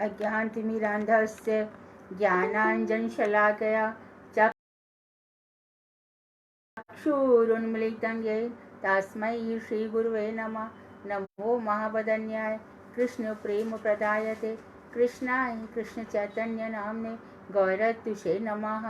अज्ञानतिमिरान्धस्य ज्ञानाञ्जनशलाकया चक्षुरुन्मीलितं येन तस्मै श्रीगुरुवे नमः। नमो महावदन्याय कृष्ण प्रेम प्रदायते कृष्णाय कृष्ण चैतन्य नामने गौरतुषे नमः।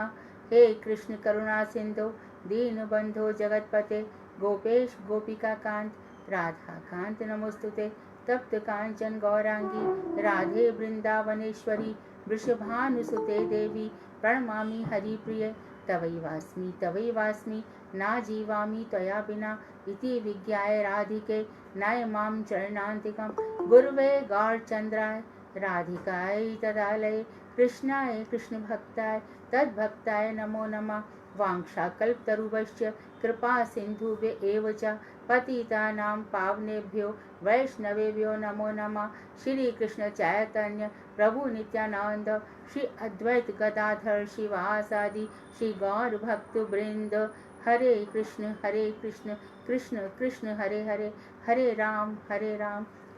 हे कृष्ण करुणा सिंधु दीनबंधो जगतपते गोपेश गोपिका कांत राधा कांत नमोस्तुते। तप्त कांचन गौरांगी राधे वृंदावनेश्वरी वृषभानुसुते देवी प्रणमामि हरिप्रिये। तवैवास्मि ना जीवामि त्वया बिना इति विज्ञाय राधिके नयमां चरणान्तिकं गुरुवे गौरचन्द्राय राधिकायै तदालये कृष्णाय कृष्णभक्ताय तद्भक्ताय नमो नमः। वाञ्छाकल्पतरुभ्यश्च कृपा सिन्धुभ्य एव च पतितानां पावनेभ्यो वैष्णवेभ्यो नमो नमः। श्री कृष्ण चैतन्य प्रभु नित्यानंद श्री अद्वैत गदाधर शिवासादि श्री गौर भक्त वृंद हरे कृष्ण कृष्ण कृष्ण हरे हरे हरे राम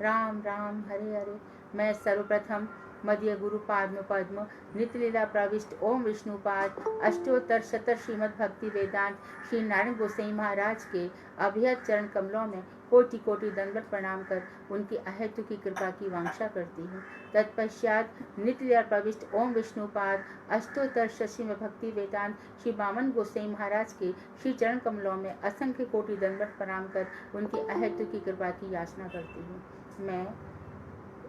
राम राम हरे हरे। मैं सर्वप्रथम मध्य गुरु पाद्म पद्म नित्यलीला प्रविष्ट ओम विष्णुपाद अष्टोत्तर शत श्रीमद् भक्ति वेदांत श्री नारायण गोसाई महाराज के अभयत चरण कमलों में कोटि कोटि दंडवत प्रणाम कर उनकी अहेतु की कृपा की वांछा करती हूँ। तत्पश्चात नित्यलीला प्रविष्ट ओम विष्णुपाद अष्टोत्तर शत श्रीमद् भक्ति वेदांत श्री वामन गोसाई महाराज के श्री चरण कमलों में असंख्य कोटि दंडवत प्रणाम कर उनकी अहेतु की कृपा की याचना करती हूँ। मैं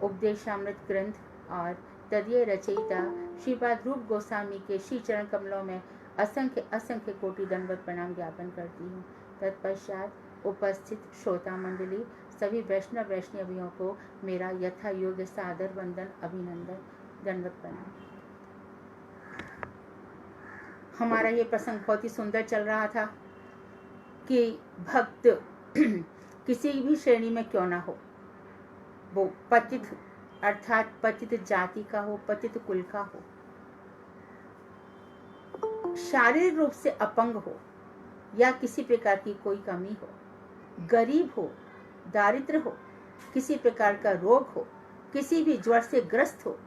उपदेशामृत ग्रंथ और तदीय रचयिता श्रीपाद रूप गोस्वामी के श्री चरण कमलों में असंख्य असंख्य कोटि दंडवत प्रणाम ज्ञापन करती हूँ। तत्पश्चात उपस्थित श्रोता मंडली सभी वैष्णव वैष्णवियों को मेरा यथा योग्य सादर वंदन अभिनंदन दंडवत प्रणाम। हमारा ये प्रसंग बहुत ही सुंदर चल रहा था कि भक्त किसी भी श्रेणी में क्यों ना हो, वो पतित अर्थात पतित जाति का हो, पतित कुल का हो, शारीरिक रूप से अपंग हो या किसी प्रकार की कोई कमी हो, गरीब हो, दारिद्र हो, किसी प्रकार का रोग हो, किसी भी ज्वर से ग्रस्त हो,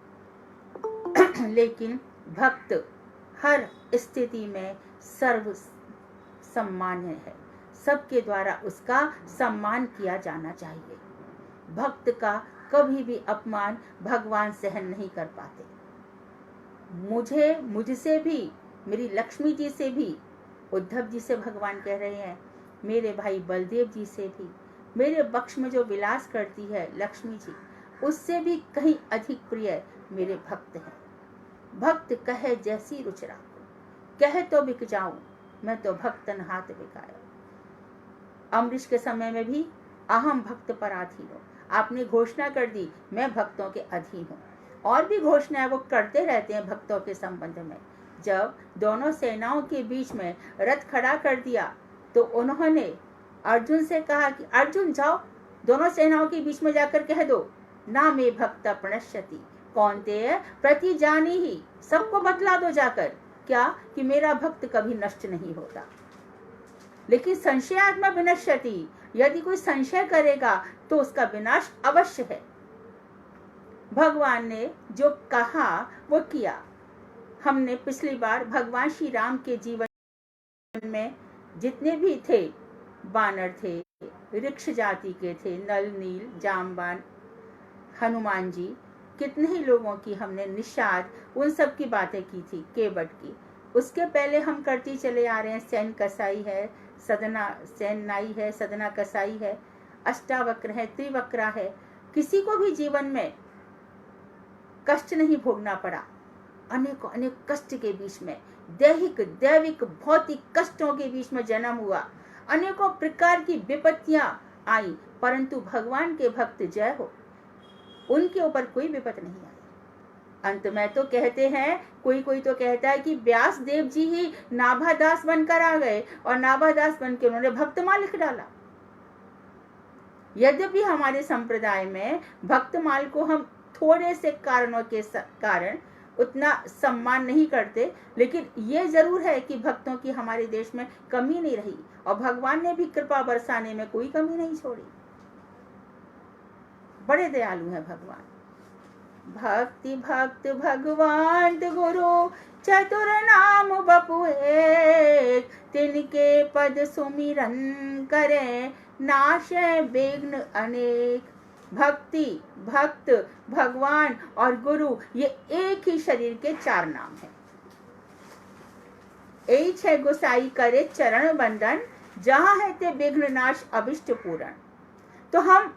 लेकिन भक्त हर स्थिति में सर्व सम्मान्य है। सबके द्वारा उसका सम्मान किया जाना चाहिए। भक्त का कभी भी अपमान भगवान सहन नहीं कर पाते। मुझसे भी, मेरी लक्ष्मी जी से भी, उद्धव जी से भगवान कह रहे हैं, मेरे भाई बलदेव जी से भी, मेरे बक्ष में जो विलास करती है लक्ष्मी जी, उससे भी कहीं अधिक प्रिय मेरे भक्त हैं। भक्त कहे जैसी रुच राखो, कहे तो बिक जाऊं, मैं तो भक्तन हाथ बिकाया। अमरीश के समय में भी अहम भक्त पराधीन हूँ, आपने घोषणा कर दी मैं भक्तों के अधीन हूँ। और भी घोषणाएं वो करते रहते हैं भक्तों के संबंध में। जब दोनों सेनाओं के बीच में रथ खड़ा कर दिया तो उन्होंने अर्जुन से कहा कि अर्जुन जाओ, दोनों सेनाओं के बीच में जाकर कह दो ना मे भक्त प्रणश्यति कौन्तेय प्रति जानी ही, सबको बतला दो जाकर क्या कि मेरा भक्त कभी नष्ट नहीं होता। लेकिन संशयात्मा विनश्यति, यदि कोई संशय करेगा तो उसका विनाश अवश्य है। भगवान ने जो कहा वो किया। हमने पिछली बार भगवान श्री राम के जीवन में जितने भी थे, बानर थे, वृक्ष जाति के थे, नल नील जामवान, हनुमान जी, कितने ही लोगों की हमने निषाद उन सब की बातें की थी, केवट की। उसके पहले हम करती चले आ रहे हैं, सैन कसाई है, सदना सैन नाई है, सदना कसाई है, अष्टावक्र है, त्रिवक्रा है। किसी को भी जीवन में कष्ट नहीं भोगना पड़ा। अनेकों अनेक कष्ट के बीच में, दैहिक दैविक भौतिक कष्टों के बीच में जन्म हुआ, अनेकों प्रकार की विपत्तियां आई, परंतु भगवान के भक्त जय हो, उनके ऊपर कोई विपत नहीं आई। अंत में तो कहते हैं, कोई कोई तो कहता है कि व्यास देव जी ही नाभादास बनकर आ गए और नाभादास बन के उन्होंने भक्तमाल लिख डाला। यद्यपि हमारे संप्रदाय में भक्तमाल को हम थोड़े से कारणों के कारण उतना सम्मान नहीं करते, लेकिन ये जरूर है कि भक्तों की हमारे देश में कमी नहीं रही और भगवान ने भी कृपा बरसाने में कोई कमी नहीं छोड़ी। बड़े दयालु हैं भगवान। भक्ति भक्त भगवान गुरु चतुर नाम बपु एक, तिनके पद सुमिरन करे नाशे विघ्न अनेक। भक्ति, भक्त, भगवान और गुरु ये एक ही शरीर के 4 नाम हैं। एच है गोसाई करे चरण बंदन, जहां है ते विघ्न नाश अभिष्ट पूरण। तो हम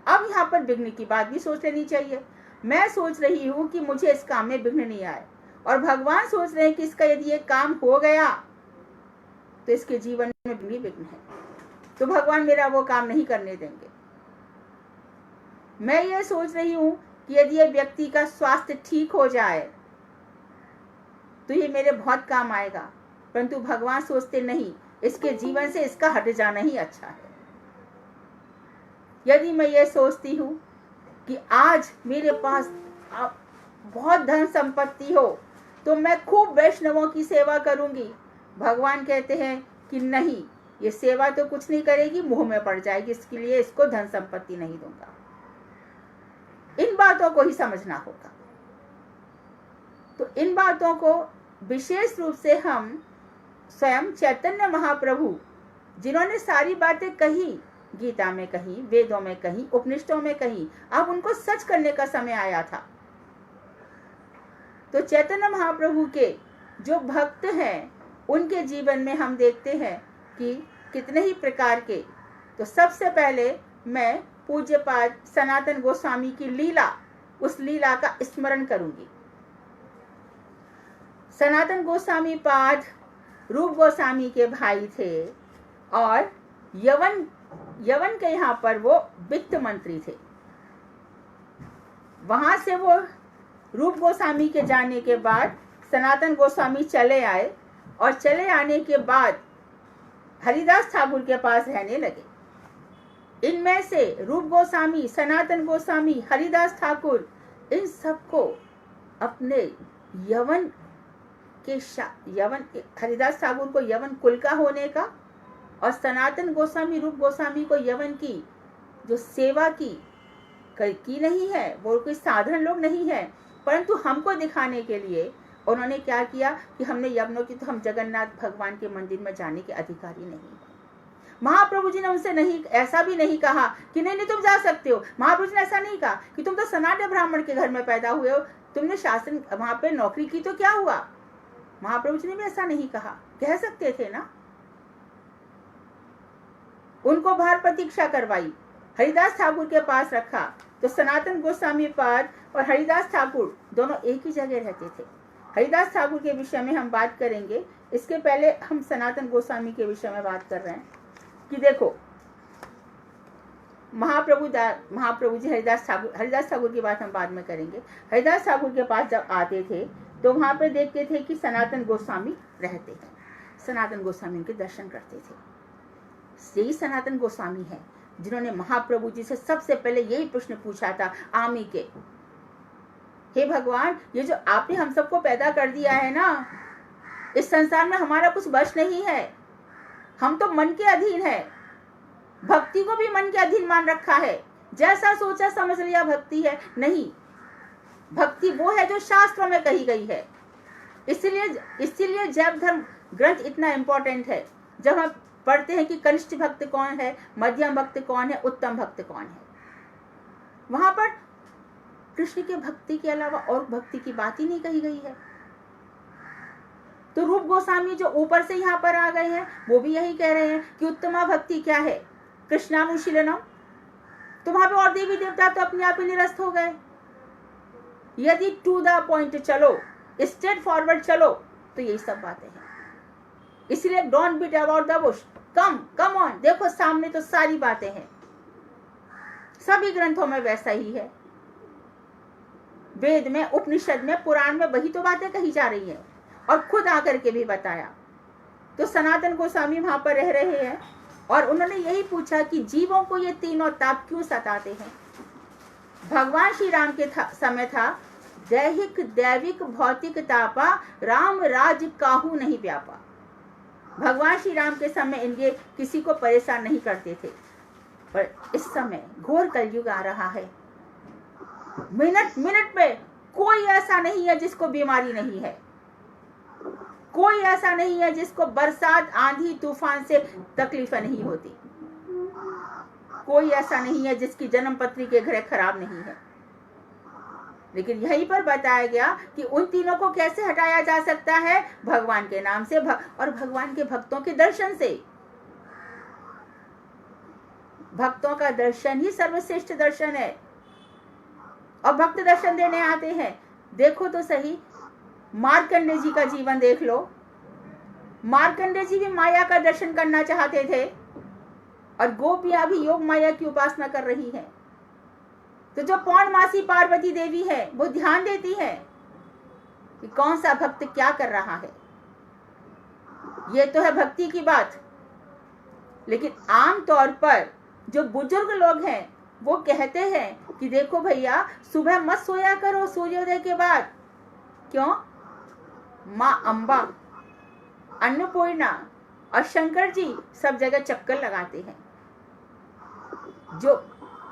अब यहाँ पर विघ्न की बात भी सोच लेनी चाहिए। मैं सोच रही हूँ कि मुझे इस काम में विघ्न नहीं आए, और भगवान सोच रहे हैं कि इसका यदि ये काम हो गया तो इसके जीवन में भी विघ्न है, तो भगवान मेरा वो काम नहीं करने देंगे। मैं ये सोच रही हूँ कि यदि ये व्यक्ति का स्वास्थ्य ठीक हो जाए तो ये मेरे बहुत काम आएगा, परंतु भगवान सोचते नहीं, इसके जीवन से इसका हट जाना ही अच्छा है। यदि मैं ये सोचती हूँ कि आज मेरे पास बहुत धन संपत्ति हो तो मैं खूब वैष्णवों की सेवा करूंगी, भगवान कहते हैं कि नहीं, ये सेवा तो कुछ नहीं करेगी, मुंह में पड़ जाएगी, इसके लिए इसको धन संपत्ति नहीं दूंगा। इन बातों को ही समझना होगा। तो इन बातों को विशेष रूप से हम स्वयं चैतन्य महाप्रभु, जिन्होंने सारी बातें कही, गीता में कही, वेदों में कही, उपनिषदों में कही, अब उनको सच करने का समय आया था। तो चैतन्य महाप्रभु के जो भक्त हैं उनके जीवन में हम देखते हैं कि कितने ही प्रकार के। तो सबसे पहले मैं पूज्यपाद सनातन गोस्वामी की लीला, उस लीला का स्मरण करूंगी। सनातन गोस्वामी पाद रूप गोस्वामी के भाई थे और यवन के यहाँ पर वो वित्त मंत्री थे। वहां से वो रूप गोस्वामी के जाने के बाद सनातन गोस्वामी चले आए, और चले आने के बाद हरिदास ठाकुर के पास रहने लगे। इनमें से रूप गोस्वामी, सनातन गोस्वामी, हरिदास ठाकुर, इन सबको अपने यवन हरिदास ठाकुर को यवन कुल का होने का, और सनातन गोस्वामी रूप गोस्वामी को यवन की जो सेवा की नहीं है, वो कोई साधारण लोग नहीं है, परंतु हमको दिखाने के लिए उन्होंने क्या किया कि हमने यवनों की, तो हम जगन्नाथ भगवान के मंदिर में जाने के अधिकारी नहीं है। महाप्रभु जी ने उनसे नहीं, ऐसा भी नहीं कहा कि नहीं तुम जा सकते हो। महाप्रभु जी ने ऐसा नहीं कहा कि तुम तो सनातन ब्राह्मण के घर में पैदा हुए हो, तुमने शासन वहां पे नौकरी की तो क्या हुआ। महाप्रभु जी ने भी ऐसा नहीं कहा, कह सकते थे ना। उनको बाहर प्रतीक्षा करवाई, हरिदास ठाकुर के पास रखा, तो सनातन गोस्वामी पाद और हरिदास ठाकुर दोनों एक ही जगह रहते थे। हरिदास ठाकुर के विषय में हम बात करेंगे, इसके पहले हम सनातन गोस्वामी के विषय में बात कर रहे हैं कि देखो महाप्रभु जी हरिदास ठाकुर की बात हम बाद में करेंगे। हरिदास ठाकुर के पास जब आते थे तो वहां पे देखते थे कि सनातन गोस्वामी रहते थे, सनातन गोस्वामी उनके दर्शन करते थे। यही सनातन गोस्वामी है जिन्होंने महाप्रभु जी से सबसे पहले यही प्रश्न पूछा था आमी के, हे भगवान, ये जो आपने हम सबको पैदा कर दिया है ना, इस संसार में हमारा कुछ बस नहीं है, हम तो मन के अधीन है, भक्ति को भी मन के अधीन मान रखा है, जैसा सोचा समझ लिया भक्ति है। नहीं, भक्ति वो है जो शास्त्रों में कही गई है। इसीलिए जैन धर्म ग्रंथ इतना इंपॉर्टेंट है। जब हम पढ़ते हैं कि कनिष्ठ भक्त कौन है, मध्यम भक्त कौन है, उत्तम भक्त कौन है, वहां पर कृष्ण के भक्ति के अलावा और भक्ति की बात ही नहीं कही गई है। तो रूप गोस्वामी जो ऊपर से यहाँ पर आ गए हैं वो भी यही कह रहे हैं कि उत्तमा भक्ति क्या है, कृष्णानुशीलनम। तो वहां पे और देवी देवता तो अपने आप ही निरस्त हो गए। यदि टू द पॉइंट चलो, स्ट्रेट फॉरवर्ड चलो, तो यही सब बातें हैं। इसलिए don't beat about the bush, come on, देखो सामने तो सारी बातें हैं। सभी ग्रंथों में वैसा ही है, वेद में, उपनिषद में, पुराण में वही तो बातें कही जा रही है, और खुद आकर के भी बताया। तो सनातन गोस्वामी वहां पर रह रहे हैं और उन्होंने यही पूछा कि जीवों को ये तीनों ताप क्यों सताते हैं। भगवान श्री राम के समय था दैहिक दैविक भौतिक तापा, राम राज काहू नहीं व्यापा। भगवान श्री राम के समय इनके किसी को परेशान नहीं करते थे, पर इस समय घोर कलयुग आ रहा है। मिनट मिनट पे कोई ऐसा नहीं है जिसको बीमारी नहीं है, कोई ऐसा नहीं है जिसको बरसात आंधी तूफान से तकलीफें नहीं होती, कोई ऐसा नहीं है जिसकी जन्म पत्री के घर खराब नहीं है। लेकिन यहीं पर बताया गया कि उन तीनों को कैसे हटाया जा सकता है, भगवान के नाम से और भगवान के भक्तों के दर्शन से। भक्तों का दर्शन ही सर्वश्रेष्ठ दर्शन है, और भक्त दर्शन देने आते हैं। देखो तो सही, मार्कंडेय जी का जीवन देख लो। मार्कंडेय जी भी माया का दर्शन करना चाहते थे, और गोपियां भी योग माया की उपासना कर रही हैं। तो जो पौर्णमासी पार्वती देवी है वो ध्यान देती है कि कौन सा भक्त क्या कर रहा है। ये तो है भक्ति की बात। लेकिन आम तौर पर जो बुजुर्ग लोग हैं वो कहते हैं कि देखो भैया, सुबह मत सोया करो सूर्योदय के बाद। क्यों? माँ अम्बा, अन्नपूर्णा और शंकर जी सब जगह चक्कर लगाते हैं। जो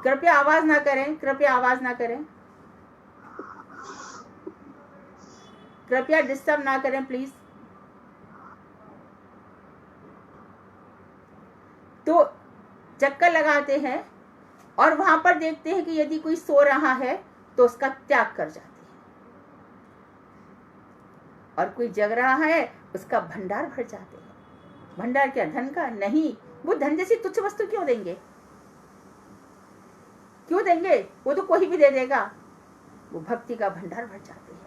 कृपया आवाज ना करें, कृपया आवाज ना करें, कृपया डिस्टर्ब ना करें प्लीज। तो चक्कर लगाते हैं और वहां पर देखते हैं कि यदि कोई सो रहा है तो उसका त्याग कर जाते हैं, और कोई जग रहा है उसका भंडार भर जाते हैं। भंडार क्या? धन का? नहीं, वो धन जैसी तुच्छ वस्तु क्यों देंगे? क्यों देंगे? वो तो कोई भी दे देगा। वो भक्ति का भंडार भर जाते हैं।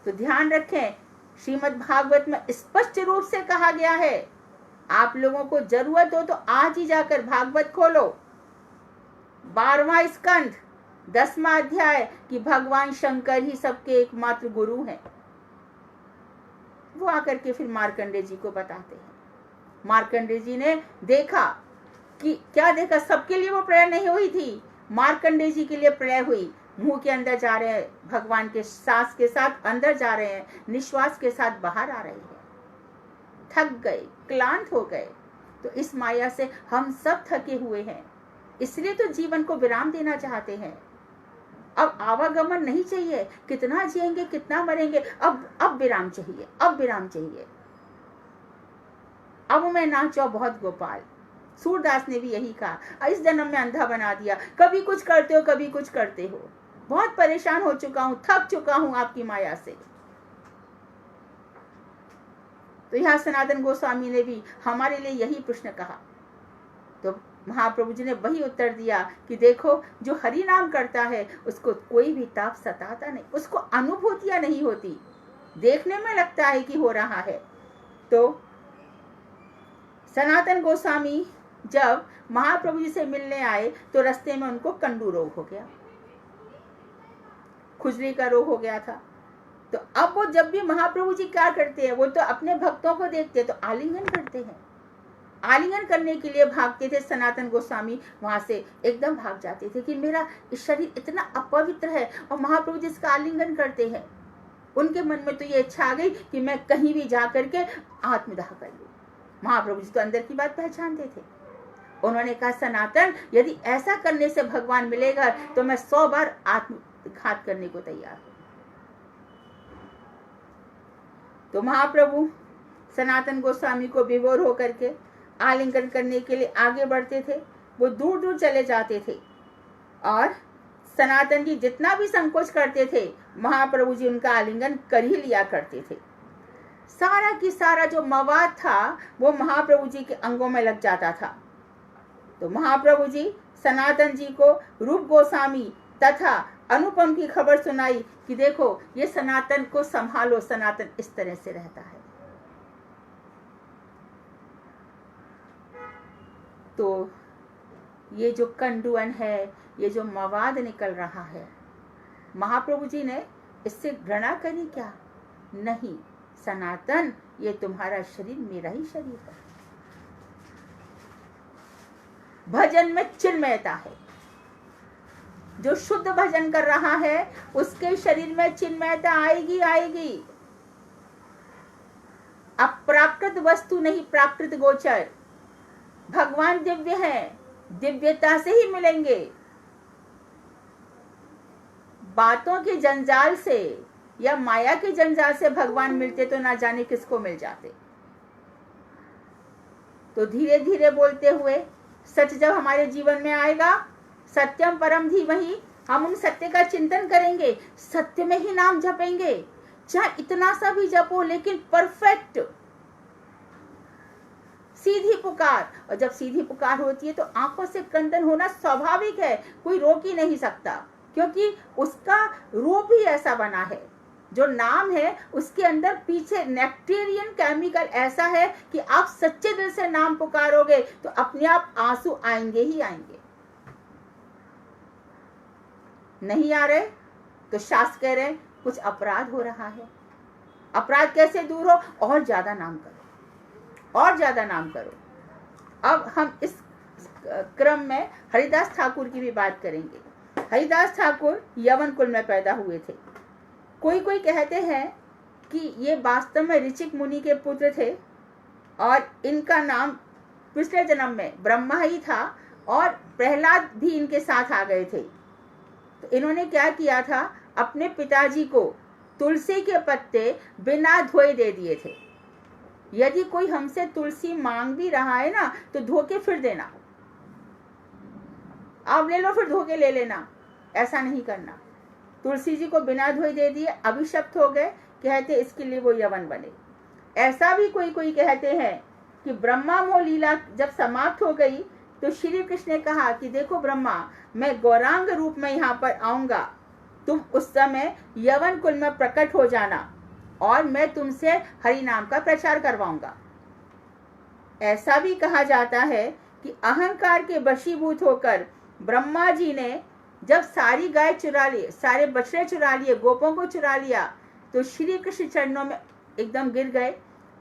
तो ध्यान रखें, श्रीमद् भागवत में स्पष्ट रूप से कहा गया है, आप लोगों को जरूरत हो तो आज ही जाकर भागवत खोलो। 12वां स्कंद 10वां अध्याय कि भगवान शंकर ही सबके एकमात्र गुरु हैं। वो आकर के फिर मार्कंडेय जी को बताते हैं। मार्कंडेय जी ने देखा कि क्या देखा, सबके लिए वो प्रलय नहीं हुई थी, मार्कंडेय जी के लिए प्रलय हुई। मुंह के अंदर जा रहे हैं, भगवान के सांस के साथ अंदर जा रहे हैं, निश्वास के साथ बाहर आ रहे हैं। थक गए, क्लांत हो गए। तो इस माया से हम सब थके हुए हैं, इसलिए तो जीवन को विराम देना चाहते हैं। अब आवागमन नहीं चाहिए, कितना जिएंगे कितना मरेंगे, अब विराम चाहिए, अब विराम चाहिए। अब मैं नाचो बहुत गोपाल, सूरदास ने भी यही कहा। इस जन्म में अंधा बना दिया, कभी कुछ करते हो कभी कुछ करते हो। बहुत परेशान हो चुका हूं, थक चुका हूं आपकी माया से। तो यहाँ सनातन गोस्वामी ने भी हमारे लिए यही प्रश्न कहा। तो महाप्रभु जी ने वही उत्तर दिया कि देखो, जो हरि नाम करता है उसको कोई भी ताप सताता नहीं, उसको अनुभूतियां नहीं होती, देखने में लगता है कि हो रहा है। तो सनातन गोस्वामी जब महाप्रभु जी से मिलने आए तो रास्ते में उनको कंडू रोग हो गया, खुजली का रोग हो गया था। तो अब वो जब भी महाप्रभु जी क्या करते हैं, वो तो अपने भक्तों को देखते तो आलिंगन करते हैं। आलिंगन करने के लिए भागते थे सनातन गोस्वामी, वहां से एकदम भाग जाते थे कि मेरा शरीर इतना अपवित्र है, और महाप्रभु जी इसका आलिंगन करते हैं। उनके मन में तो ये इच्छा आ गई कि मैं कहीं भी जा करके आत्मदाह कर लूं। महाप्रभु जी तो अंदर की बात पहचानते थे। उन्होंने कहा, सनातन, यदि ऐसा करने से भगवान मिलेगा तो मैं 100 बार आत्मघात करने को तैयार हूं। तो महाप्रभु सनातन गोस्वामी को विभोर होकर के आलिंगन करने के लिए आगे बढ़ते थे। वो दूर दूर चले जाते थे, और सनातन जी जितना भी संकोच करते थे, महाप्रभु जी उनका आलिंगन कर ही लिया करते थे। सारा की सारा जो मवाद था वो महाप्रभु जी के अंगों में लग जाता था। तो महाप्रभु जी सनातन जी को रूप गोस्वामी तथा अनुपम की खबर सुनाई कि देखो, ये सनातन को संभालो, सनातन इस तरह से रहता है। तो ये जो कंडुअन है, ये जो मवाद निकल रहा है, महाप्रभु जी ने इससे घृणा करी क्या? नहीं, सनातन, ये तुम्हारा शरीर मेरा ही शरीर है। भजन में चिन्मयता है। जो शुद्ध भजन कर रहा है उसके शरीर में चिन्मयता आएगी आएगी। अप्राकृत वस्तु नहीं, प्राकृत गोचर। भगवान दिव्य है, दिव्यता से ही मिलेंगे। बातों के जंजाल से या माया के जंजाल से भगवान मिलते तो ना जाने किसको मिल जाते। तो धीरे धीरे बोलते हुए सच जब हमारे जीवन में आएगा, सत्यम परम धीमहि, हम उन सत्य का चिंतन करेंगे, सत्य में ही नाम जपेंगे, चाहे इतना सा भी जपो लेकिन परफेक्ट, सीधी पुकार। और जब सीधी पुकार होती है तो आंखों से क्रंदन होना स्वाभाविक है, कोई रोक ही नहीं सकता, क्योंकि उसका रूप ही ऐसा बना है। जो नाम है उसके अंदर पीछे नेक्टेरियन केमिकल ऐसा है कि आप सच्चे दिल से नाम पुकारोगे तो अपने आप आंसू आएंगे ही आएंगे। नहीं आ रहे तो शास्त्र कह रहे कुछ अपराध हो रहा है। अपराध कैसे दूर हो? और ज्यादा नाम करो, और ज्यादा नाम करो। अब हम इस क्रम में हरिदास ठाकुर की भी बात करेंगे। हरिदास ठाकुर यवन कुल में पैदा हुए थे। कोई कोई कहते हैं कि ये वास्तव में ऋचिक मुनि के पुत्र थे और इनका नाम पिछले जन्म में ब्रह्मा ही था और प्रहलाद भी इनके साथ आ गए थे। तो इन्होंने क्या किया था, अपने पिताजी को तुलसी के पत्ते बिना धोए दे दिए थे। यदि कोई हमसे तुलसी मांग भी रहा है ना तो धो के फिर देना, आप ले लो फिर धो के ले लेना, ऐसा नहीं करना। तुलसी जी को बिना धोए दे दिए, अभिशप्त हो गए, कहते इसके लिए वो यवन बने। ऐसा भी कोई कोई कहते हैं कि ब्रह्मा मोह लीला जब समाप्त हो गई तो श्री कृष्ण ने कहा कि देखो ब्रह्मा, मैं गौरांग रूप में यहाँ पर आऊंगा, तुम उस समय यवन कुल में प्रकट हो जाना और मैं तुमसे हरि नाम का प्रचार करवाऊंगा। ऐसा भी कहा जाता है कि अहंकार के वशीभूत होकर ब्रह्मा जी ने जब सारी गाय चुरा लिए, सारे बछड़े चुरा लिए, गोपों को चुरा लिया, तो श्री कृष्ण चरणों में एकदम गिर गए,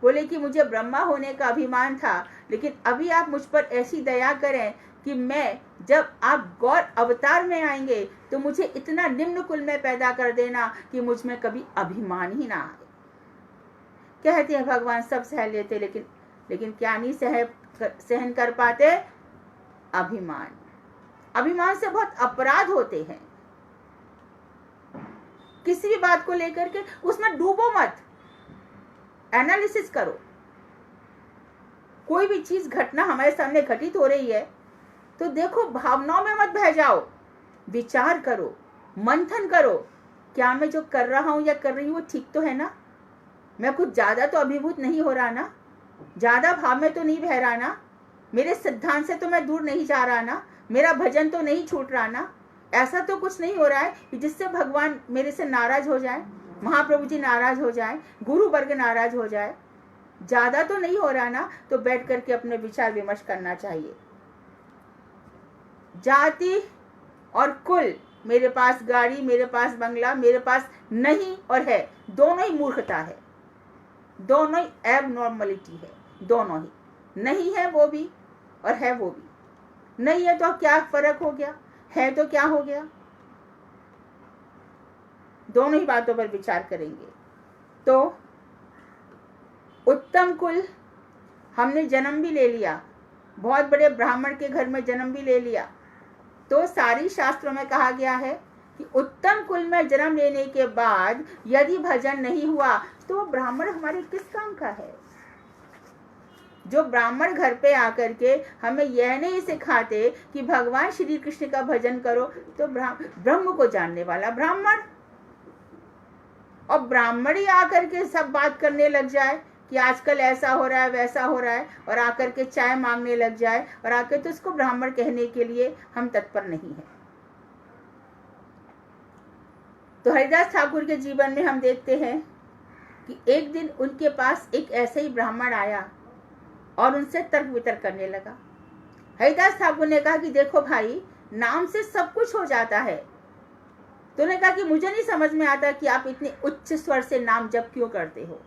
बोले कि मुझे ब्रह्मा होने का अभिमान था, लेकिन अभी आप मुझ पर ऐसी दया करें कि मैं जब आप गौर अवतार में आएंगे तो मुझे इतना निम्न कुल में पैदा कर देना कि मुझ में कभी अभिमान ही ना आए। कहते हैं भगवान सब सह लेते, लेकिन क्या नहीं सहन कर पाते? अभिमान। अभिमान से बहुत अपराध होते हैं। किसी भी बात को लेकर के उसमें डूबो मत, एनालिसिस करो। कोई भी चीज घटना हमारे सामने घटित हो रही है तो देखो, भावनाओं में मत बह जाओ, विचार करो, मंथन करो, क्या मैं जो कर रहा हूं या कर रही हूं वो ठीक तो है ना? मैं कुछ ज्यादा तो अभिभूत नहीं हो रहा ना, ज्यादा भाव में तो नहीं बह रहा ना, मेरे सिद्धांत से तो मैं दूर नहीं जा रहा ना, मेरा भजन तो नहीं छूट रहा ना, ऐसा तो कुछ नहीं हो रहा है कि जिससे भगवान मेरे से नाराज हो जाए, महाप्रभु जी नाराज हो जाए, गुरु वर्ग नाराज हो जाए, ज्यादा तो नहीं हो रहा ना। तो बैठ करके अपने विचार विमर्श करना चाहिए। जाति और कुल, मेरे पास गाड़ी, मेरे पास बंगला, मेरे पास नहीं और है, दोनों ही मूर्खता है, दोनों ही एबनॉर्मलिटी है, दोनों ही। नहीं है वो भी और है वो भी। नहीं है तो क्या फर्क हो गया, है तो क्या हो गया? दोनों ही बातों पर विचार करेंगे। तो उत्तम कुल, हमने जन्म भी ले लिया, बहुत बड़े ब्राह्मण के घर में जन्म भी ले लिया, तो सारी शास्त्रों में कहा गया है कि उत्तम कुल में जन्म लेने के बाद यदि भजन नहीं हुआ तो ब्राह्मण हमारे किस काम का है? जो ब्राह्मण घर पे आकर के हमें यह नहीं सिखाते कि भगवान श्री कृष्ण का भजन करो, तो ब्रह्म को जानने वाला ब्राह्मण, और ब्राह्मण ही आकर के सब बात करने लग जाए कि आजकल ऐसा हो रहा है, वैसा हो रहा है, और आकर के चाय मांगने लग जाए, और आकर तो इसको ब्राह्मण कहने के लिए हम तत्पर नहीं है। तो हरिदास ठाकुर के जीवन में हम देखते हैं कि एक दिन उनके पास एक ऐसे ही ब्राह्मण आया और उनसे तर्क वितर्क करने लगा। हरिदास ठाकुर ने कहा कि देखो भाई, नाम से सब कुछ हो जाता है। तो उन्होंने कहा कि मुझे नहीं समझ में आता कि आप इतने उच्च स्वर से नाम जप क्यों करते हो।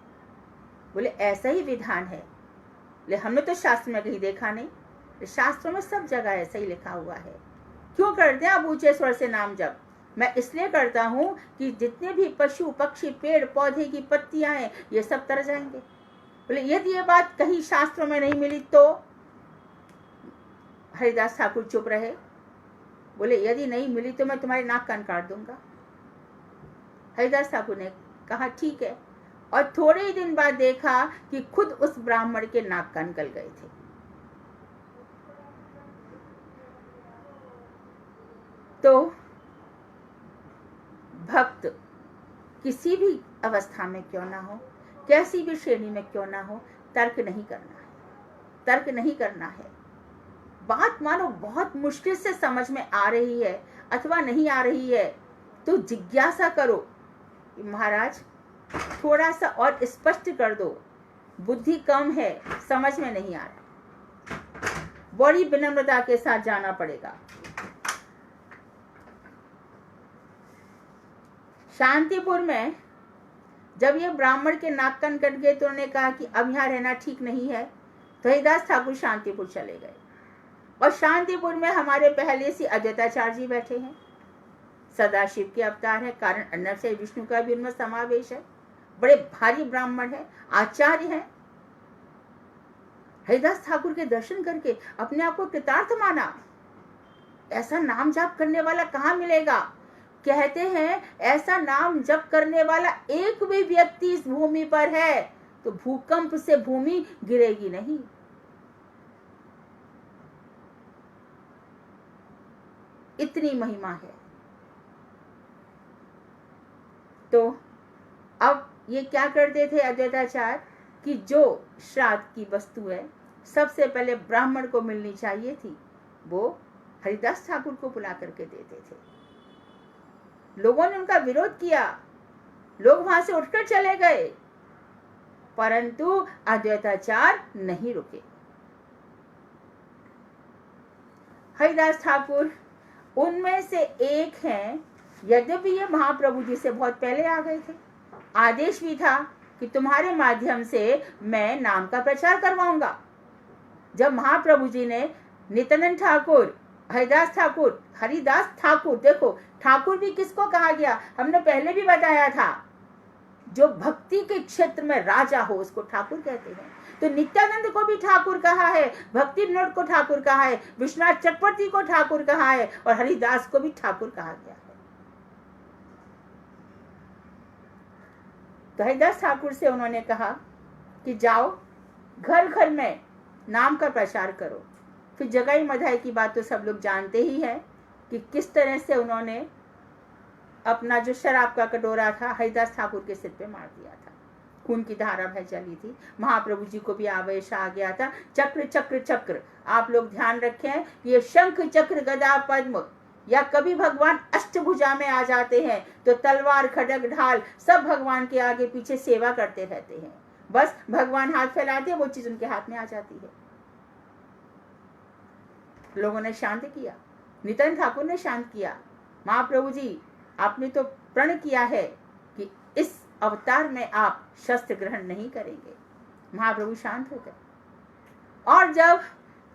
बोले ऐसा ही विधान है। बोले हमने तो शास्त्र में कहीं देखा नहीं। शास्त्रों में सब जगह ऐसा ही लिखा हुआ है। क्यों करते हैं आप ऊंचे स्वर से नाम जप? मैं इसलिए करता हूं कि जितने भी पशु पक्षी पेड़ पौधे की पत्तियां हैं ये सब तर जाएंगे। बोले यदि ये बात कहीं शास्त्रों में नहीं मिली तो? हरिदास ठाकुर चुप रहे। बोले यदि नहीं मिली तो मैं तुम्हारे नाक कान काट दूंगा। हरिदास ठाकुर ने कहा ठीक है, और थोड़े ही दिन बाद देखा कि खुद उस ब्राह्मण के नाक कान निकल गए थे। तो भक्त किसी भी अवस्था में क्यों ना हो, कैसी भी श्रेणी में क्यों ना हो, तर्क नहीं करना है, तर्क नहीं करना है। बात मानो बहुत मुश्किल से समझ में आ रही है अथवा नहीं आ रही है तो जिज्ञासा करो, महाराज थोड़ा सा और स्पष्ट कर दो, बुद्धि कम है, समझ में नहीं आ रहा। बड़ी विनम्रता के साथ जाना पड़ेगा। शांतिपुर में जब ये ब्राह्मण के नाक कान कट गए तो उन्होंने कहा कि अब यहाँ रहना ठीक नहीं है, तो हरिदास ठाकुर शांतिपुर चले गए। और शांतिपुर में हमारे पहले से अद्वैताचार्य जी बैठे हैं, सदाशिव के अवतार है, कारण अर्णव से विष्णु का भी उनमें समावेश है, बड़े भारी ब्राह्मण है, आचार्य है। हरिदास ठाकुर के दर्शन करके अपने आप को कृतार्थ माना। ऐसा नाम जाप करने वाला कहाँ मिलेगा? कहते हैं ऐसा नाम जप करने वाला एक भी व्यक्ति इस भूमि पर है तो भूकंप से भूमि गिरेगी नहीं। इतनी महिमा है। तो अब ये क्या करते थे अद्वैताचार्य कि जो श्राद्ध की वस्तु है सबसे पहले ब्राह्मण को मिलनी चाहिए थी, वो हरिदास ठाकुर को बुला करके देते थे। लोगों ने उनका विरोध किया, लोग वहां से उठकर चले गए, परंतु अद्वैताचार्य नहीं रुके। हरिदास ठाकुर उनमें से एक हैं। यद्यपि ये महाप्रभु जी से बहुत पहले आ गए थे, आदेश भी था कि तुम्हारे माध्यम से मैं नाम का प्रचार करवाऊंगा। जब महाप्रभु जी ने नित्यानंद ठाकुर, हरिदास ठाकुर, देखो ठाकुर भी किसको कहा गया, हमने पहले भी बताया था, जो भक्ति के क्षेत्र में राजा हो उसको ठाकुर कहते हैं। तो नित्यानंद को भी ठाकुर कहा है, भक्ति विनोद को ठाकुर कहा है, विश्वनाथ चक्रवर्ती को ठाकुर कहा है, और हरिदास को भी ठाकुर कहा गया है। तो हरिदास ठाकुर से उन्होंने कहा कि जाओ घर घर में नाम का प्रचार करो। फिर जगाई मधाई की बात तो सब लोग जानते ही है कि किस तरह से उन्होंने अपना जो शराब का कटोरा था हरिदास ठाकुर के सिर पे मार दिया था, खून की धारा बह चली थी। महाप्रभु जी को भी आवेश आ गया था। चक्र चक्र चक्र, आप लोग ध्यान रखें, ये शंख चक्र गदा पद्म, या कभी भगवान अष्टभुजा में आ जाते हैं तो तलवार खड्ग ढाल सब भगवान के आगे पीछे सेवा करते रहते हैं। बस भगवान हाथ फैलाते हैं, वो चीज उनके हाथ में आ जाती है। लोगों ने शांत किया, नित्यानंद ठाकुर ने शांत किया, महाप्रभु जी आपने तो प्रण किया है कि इस अवतार में आप शस्त्र ग्रहण नहीं करेंगे। महाप्रभु शांत हो गए। और जब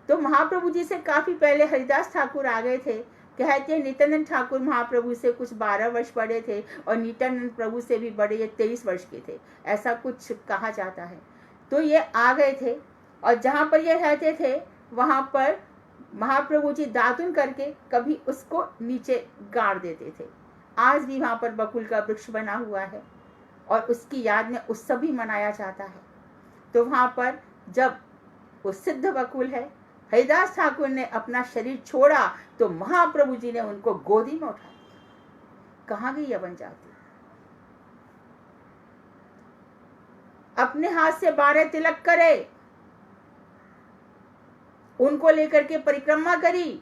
तो महाप्रभु जी से काफी पहले हरिदास ठाकुर आ गए थे। कहते हैं नित्यानंद ठाकुर महाप्रभु से कुछ 12 वर्ष बड़े थे और नित्यानंद प्रभु से भी बड़े, ये 23 वर्ष के थे, ऐसा कुछ कहा जाता है। तो ये आ गए थे और जहाँ पर ये रहते थे वहां पर महाप्रभु जी दातुन करके कभी उसको नीचे गाड़ देते थे। आज भी वहां पर बकुल का वृक्ष बना हुआ है और उसकी याद में उत्सव भी मनाया जाता है। तो वहां पर जब वो सिद्ध बकुल है, हरिदास ठाकुर ने अपना शरीर छोड़ा तो महाप्रभु जी ने उनको गोदी में उठा लिया। कहाँ गई यवन जाति? अपने हाथ से 12 तिलक करे, उनको लेकर के परिक्रमा करी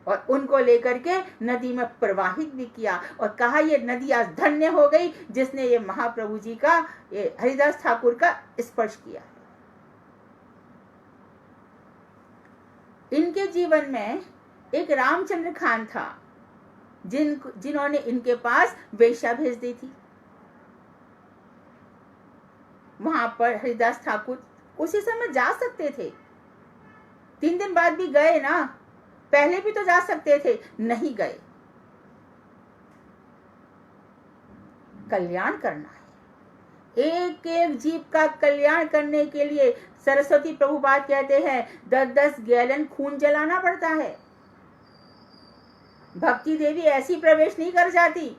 और उनको लेकर के नदी में प्रवाहित भी किया और कहा ये नदी आज धन्य हो गई जिसने ये महाप्रभु जी का, ये हरिदास ठाकुर का स्पर्श किया। इनके जीवन में एक रामचंद्र खान था जिन्होंने इनके पास वेश्या भेज दी थी। वहां पर हरिदास ठाकुर उसी समय जा सकते थे, 3 दिन बाद भी गए ना, पहले भी तो जा सकते थे, नहीं गए। कल्याण करना है, एक एक जीव का कल्याण करने के लिए सरस्वती प्रभुपाद कहते हैं 10-10 गैलन खून जलाना पड़ता है। भक्ति देवी ऐसी प्रवेश नहीं कर जाती।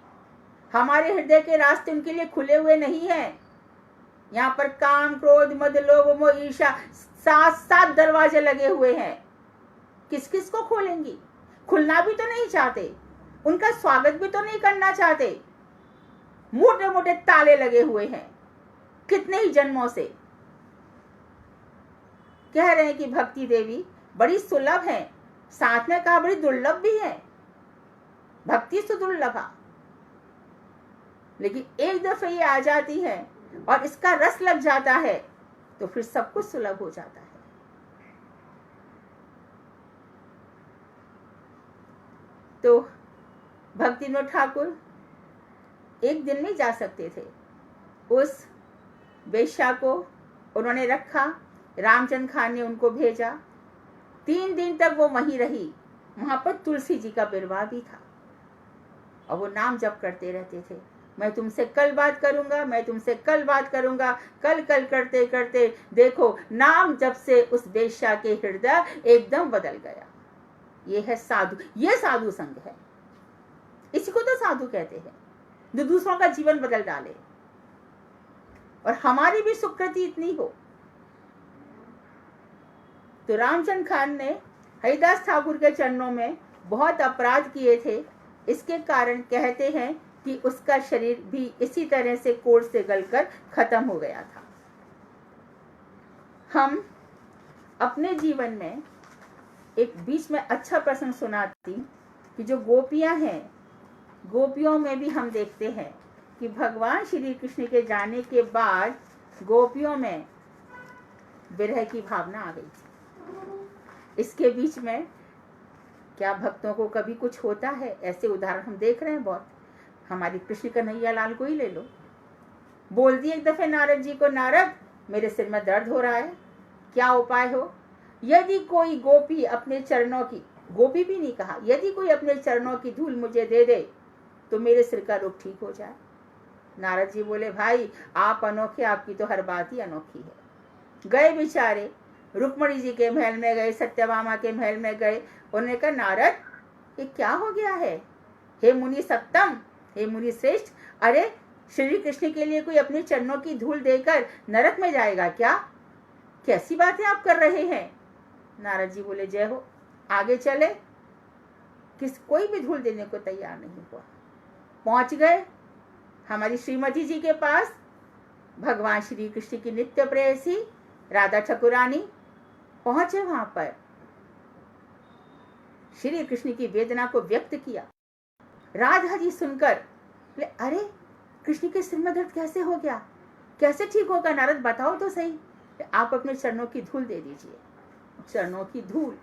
हमारे हृदय के रास्ते उनके लिए खुले हुए नहीं हैं। यहाँ पर काम, क्रोध, मद, लोभ, मोह, ईर्ष्या, 7 दरवाजे लगे हुए हैं। किस किस को खोलेंगी? खुलना भी तो नहीं चाहते, उनका स्वागत भी तो नहीं करना चाहते। मोटे मोटे ताले लगे हुए हैं कितने ही जन्मों से। कह रहे हैं कि भक्ति देवी बड़ी सुलभ है, साथ में कहा बड़ी दुर्लभ भी है। भक्ति सुदुर्लभा, लेकिन एक दफे ये आ जाती है और इसका रस लग जाता है तो फिर सब कुछ सुलभ हो जाता है। तो भक्तिविनोद ठाकुर एक दिन में जा सकते थे। उस वेश्या को उन्होंने रखा, रामचंद्र खान ने उनको भेजा। 3 दिन तक वो वहीं रही। वहां पर तुलसी जी का बिरवा भी था और वो नाम जप करते रहते थे, मैं तुमसे कल बात करूंगा, मैं तुमसे कल बात करूंगा। कल कल करते करते देखो नाम जप से उस वेश्या के हृदय एकदम बदल गया। ये है साधु, ये साधु संग है। इसी को तो साधु कहते हैं, जो दूसरों का जीवन बदल डाले। और हमारी भी सुकृति इतनी हो। तो रामचंद्र खान ने हरिदास ठाकुर के चरणों में बहुत अपराध किए थे। इसके कारण कहते हैं कि उसका शरीर भी इसी तरह से कोड़ से गलकर खत्म हो गया था। हम अपने जीवन में एक बीच में अच्छा प्रसंग सुनाती कि जो गोपियां हैं, गोपियों में भी हम देखते हैं कि भगवान श्री कृष्ण के जाने के बाद गोपियों में विरह की भावना आ गई थी। इसके बीच में क्या भक्तों को कभी कुछ होता है? ऐसे उदाहरण हम देख रहे हैं बहुत। हमारी कृष्ण कन्हैया लाल को ही ले लो। बोल दिए एक दफे नारद जी को, नारद मेरे सिर में दर्द हो रहा है, क्या उपाय हो? यदि कोई गोपी अपने चरणों की, गोपी भी नहीं कहा, यदि कोई अपने चरणों की धूल मुझे दे दे तो मेरे सिर का रोग ठीक हो जाए। नारद जी बोले, भाई आप अनोखे, आपकी तो हर बात ही अनोखी है। गए बेचारे, रुक्मणी जी के महल में गए, सत्यभामा के महल में गए। उन्होंने कहा, नारद ये क्या हो गया है? हे मुनि सत्तम, हे मुनि श्रेष्ठ, अरे श्री कृष्ण के लिए कोई अपने चरणों की धूल देकर नरक में जाएगा क्या? कैसी बातें आप कर रहे हैं? नारद जी बोले, जय हो। आगे चले, कोई भी धूल देने को तैयार नहीं हुआ। पहुंच गए हमारी श्रीमती जी के पास। भगवान श्री कृष्ण की नित्य प्रेयसी राधा ठाकुरानी पहुंचे वहां पर। श्री कृष्ण की वेदना को व्यक्त किया। राधा जी सुनकर बोले, अरे कृष्ण के सिर में दर्द कैसे हो गया, कैसे ठीक होगा? नारद बताओ तो सही। आप अपने चरणों की धूल दे दीजिए। चरणों की धूल।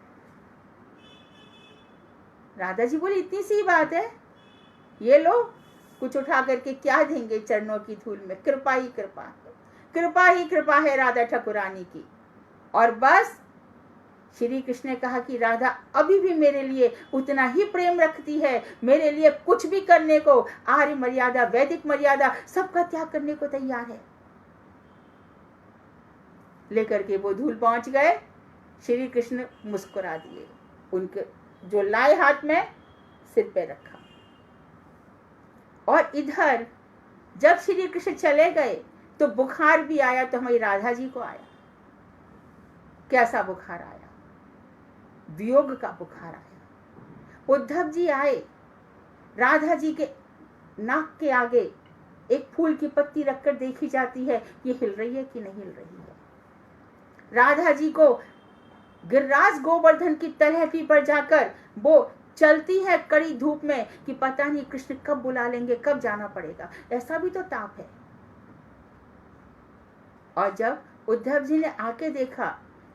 राधा जी बोली, इतनी सी बात है, ये लो। कुछ उठा करके क्या देंगे चरणों की धूल में? कृपा ही कृपा है, कृपा ही कृपा है राधा ठाकुरानी की। और बस श्री कृष्ण ने कहा कि राधा अभी भी मेरे लिए उतना ही प्रेम रखती है, मेरे लिए कुछ भी करने को, आर्य मर्यादा, वैदिक मर्यादा, सबका त्याग करने को तैयार है। लेकर के वो धूल पहुंच गए। श्री कृष्ण मुस्कुरा दिए, उनके जो लाए हाथ में सिर पे रखा। और इधर जब श्री कृष्ण चले गए तो बुखार भी आया, तो हमारी राधा जी को आया। कैसा बुखार आया? वियोग का बुखार आया। उद्धव जी आए, राधा जी के नाक के आगे एक फूल की पत्ती रखकर देखी जाती है, ये हिल रही है कि नहीं हिल रही है। राधा जी को गिरिराज गोवर्धन की तलहटी पर जाकर वो चलती है कड़ी धूप में कि पता नहीं कृष्ण कब बुला लेंगे, कब जाना पड़ेगा। ऐसा भी तो ताप है। और जब उद्धव जी ने आके देखा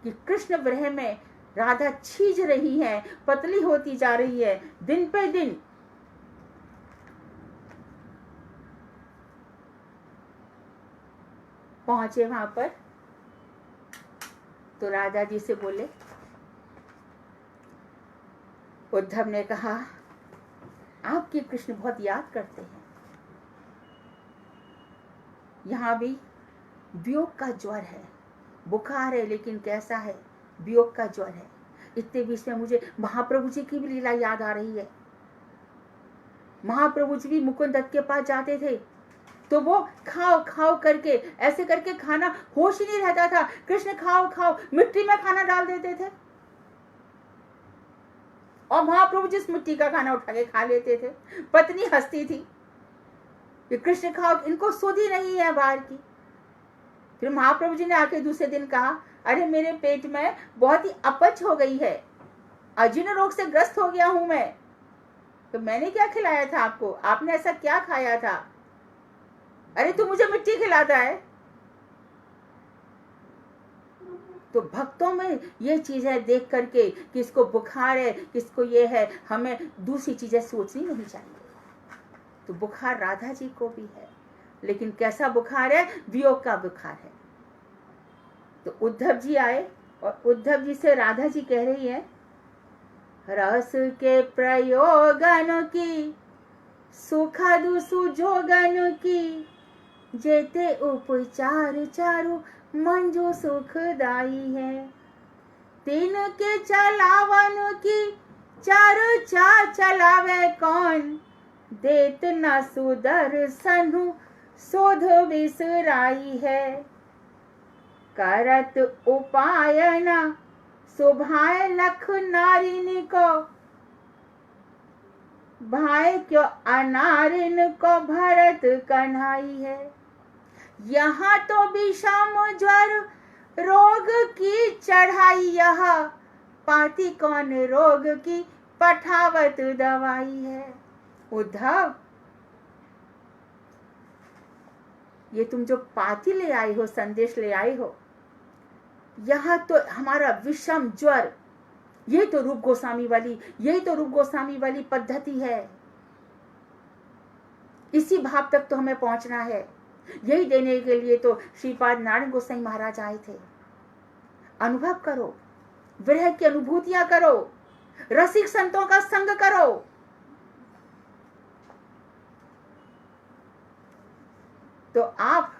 कि कृष्ण विरह में राधा छीज रही है, पतली होती जा रही है दिन पे दिन, पहुंचे वहां पर तो राधा जी से बोले, उद्धव ने कहा, आपके कृष्ण बहुत याद करते हैं। यहां भी वियोग का ज्वर है, बुखार है, लेकिन कैसा है? वियोग का ज्वर है। इतने बीच में मुझे महाप्रभु जी की भी लीला याद आ रही है। महाप्रभु जी भी मुकुंद दत्त के पास जाते थे तो वो खाओ खाओ करके ऐसे करके खाना, होश ही नहीं रहता था। कृष्ण खाओ खाओ, मिट्टी में खाना डाल देते थे और महाप्रभु जिस मिट्टी का खाना उठा के खा लेते थे। पत्नी हंसती थी कि कृष्ण खाओ, इनको सुधी नहीं है बाहर की। फिर महाप्रभु जी ने आके दूसरे दिन कहा, अरे मेरे पेट में बहुत ही अपच हो गई है, अजीर्ण रोग से ग्रस्त हो गया हूं मैं, तो मैंने क्या खिलाया था आपको, आपने ऐसा क्या खाया था, अरे तू मुझे मिट्टी खिलाता है। तो भक्तों में ये चीजें देख करके किसको बुखार है, किसको ये है, हमें दूसरी चीजें सोचनी नहीं चाहिए। तो बुखार राधा जी को भी है, लेकिन कैसा बुखार है, वियोग का बुखार है। तो उद्धव जी आए और उद्धव जी से राधा जी कह रही है, रस के प्रयोगन की सुखद सुजोगन की, जेते उपचार चारु मंजू सुखदाई है। तीन के चलावन की चारु चा चलावे कौन, देत न सुदर्शनु शोध विसराई है। करत उपाय न सुभाए लख नारिन को, भाई क्यों अनारिन को भरत कन्हाई है। यहाँ तो विषम ज्वर रोग की चढ़ाई, यह पाती कौन रोग की पठावत दवाई है। उद्धव, ये तुम जो पाती ले आए हो, संदेश ले आए हो, यहाँ तो हमारा विषम ज्वर, ये तो रूप गोस्वामी वाली, यही तो रूप गोस्वामी वाली पद्धति है। इसी भाव तक तो हमें पहुंचना है। यही देने के लिए तो श्रीपाद नारायण गोसाई महाराज आए थे। अनुभव करो, विरह की अनुभूतियां करो, रसिक संतों का संग करो। तो आप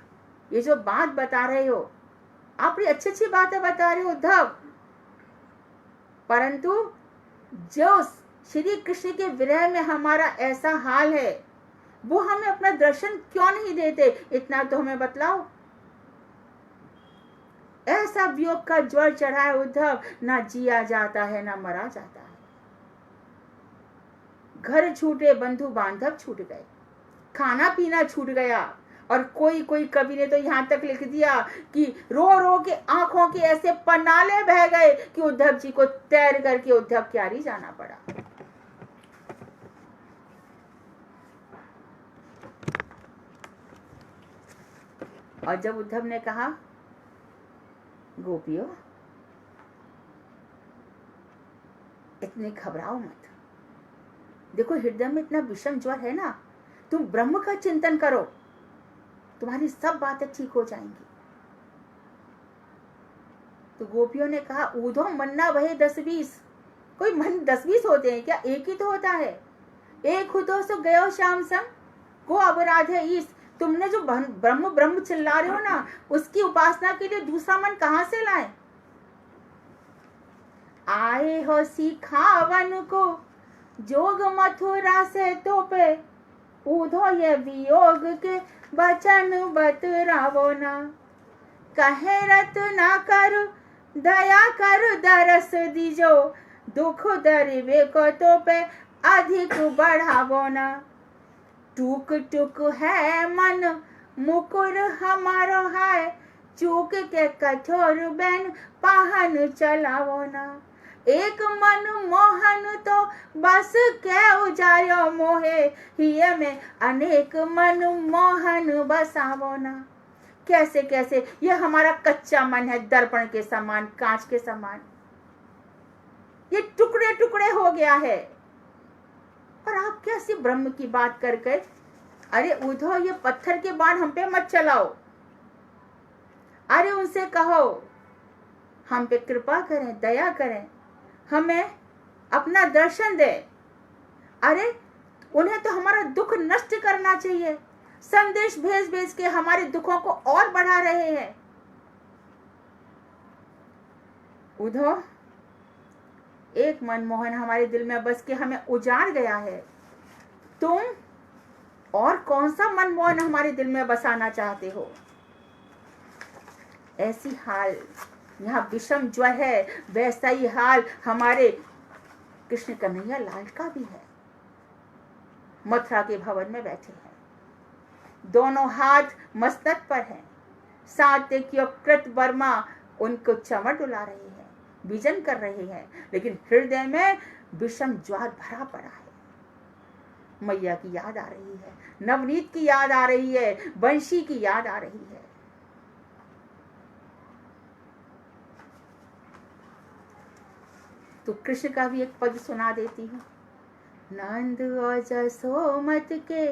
ये जो बात बता रहे हो, आप ये अच्छी अच्छी बातें बता रहे हो उद्धव, परंतु जो श्री कृष्ण के विरह में हमारा ऐसा हाल है, वो हमें अपना दर्शन क्यों नहीं देते, इतना तो हमें बतलाओ। ऐसा वियोग का ज्वर चढ़ा है उद्धव, ना जिया जाता है ना मरा जाता है। घर छूटे बंधु बांधव छूट गए, खाना पीना छूट गया, और कोई कोई कवि ने तो यहां तक लिख दिया कि रो रो के आंखों के ऐसे पनाले बह गए कि उद्धव जी को तैर करके उद्धव क्यारी जाना पड़ा। और जब उद्धव ने कहा, गोपियों इतने घबराओ मत, देखो हृदय में इतना विषम ज्वर है ना, तुम ब्रह्म का चिंतन करो, तुम्हारी सब बातें ठीक हो जाएंगी। तो गोपियों ने कहा, ऊधो मन्ना वहे 10-20, कोई मन 10-20 होते हैं क्या, एक ही तो होता है। एक खुदो सो गयो श्याम संग को अपराध है ईस। तुमने जो ब्रह्म ब्रह्म चिल्ला रहे हो ना, उसकी उपासना के लिए दूसरा मन कहां से लाए। आए हो सिखावन को जोग मथुरा से तोपे, ऊधो ये वियोग के बचन बतरावो ना। कहे रत ना कर दया कर दरस दीजो, दुख दरिवे को तो पे अधिक बढ़ावो ना। टूक टूक है मन मुकुर हमारो है, चूक के कठोर बैन पाहन चलावो ना। एक मन मोहन तो बस के उजायो मोहे, हिय में अनेक मन मोहन बसावो ना। कैसे कैसे ये हमारा कच्चा मन है, दर्पण के समान, कांच के समान, ये टुकड़े टुकड़े हो गया है। और आप कैसे ब्रह्म की बात करके, अरे उद्धव ये पत्थर के बाण हम पे मत चलाओ, अरे उनसे कहो हम पे कृपा करें, दया करें, हमें अपना दर्शन दे। अरे उन्हें तो हमारा दुख नष्ट करना चाहिए, संदेश भेज भेज के हमारे दुखों को और बढ़ा रहे हैं। उद्धव एक मनमोहन हमारे दिल में बस के हमें उजाड़ गया है, तुम और कौन सा मनमोहन हमारे दिल में बसाना चाहते हो? ऐसी हाल यहाँ विषम ज्वर है, वैसा ही हाल हमारे कृष्ण कन्हैया लाल का भी है। मथुरा के भवन में बैठे हैं, दोनों हाथ मस्तक पर हैं, सात्विक कृत वर्मा उनको चमड़ डुला रहे हैं, विजन कर रहे हैं, लेकिन हृदय में विषम ज्वार भरा पड़ा है। मैया की याद आ रही है, नवनीत की याद आ रही है, बंशी की याद आ रही है। तो कृष्ण का भी एक पद सुना देती हूँ। नंद और जसोमत के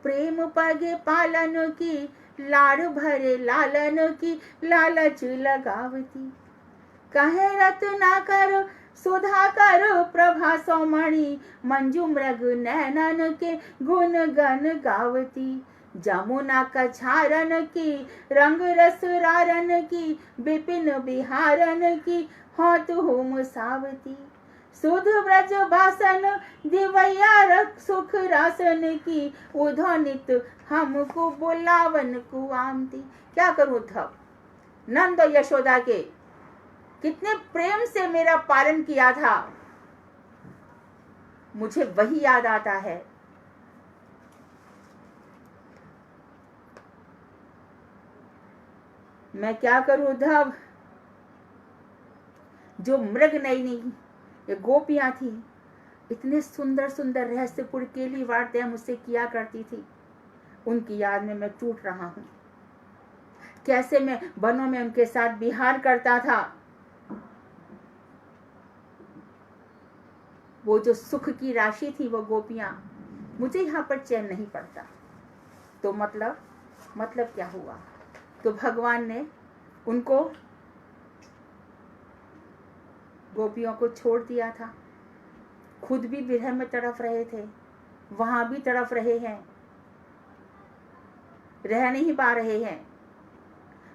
प्रेम पगे पालन की, लाड़ भरे लालन की लालच लगावती। कहे रत ना करो सुधा करो प्रभा सौमणि, मंजू मृग नैनन के गुण गन गावती। जमुना का छारन की रंग रस रारन की, विपिन बिहारन की होत हुम सावती। सुध ब्रज भाषण दिवैया सुख रासन की, उधनित हमको बुलावन कुआमती। क्या करूं उद्धव, नंद और यशोदा के कितने प्रेम से मेरा पालन किया था, मुझे वही याद आता है। मैं क्या करूं उद्धव, जो मृग नयनी ये गोपियां थी, इतने सुंदर सुंदर रहस्यपूर्ण केली वार्ताएं मुझसे किया करती थी, उनकी याद में मैं टूट रहा हूं। कैसे मैं वनों में उनके साथ विहार करता था, वो जो सुख की राशि थी वो गोपियां, मुझे यहाँ पर चैन नहीं पड़ता। तो मतलब क्या हुआ, तो भगवान ने उनको गोपियों को छोड़ दिया था, खुद भी विरह में तड़प रहे थे, वहां भी तड़प रहे हैं, रह नहीं पा रहे हैं।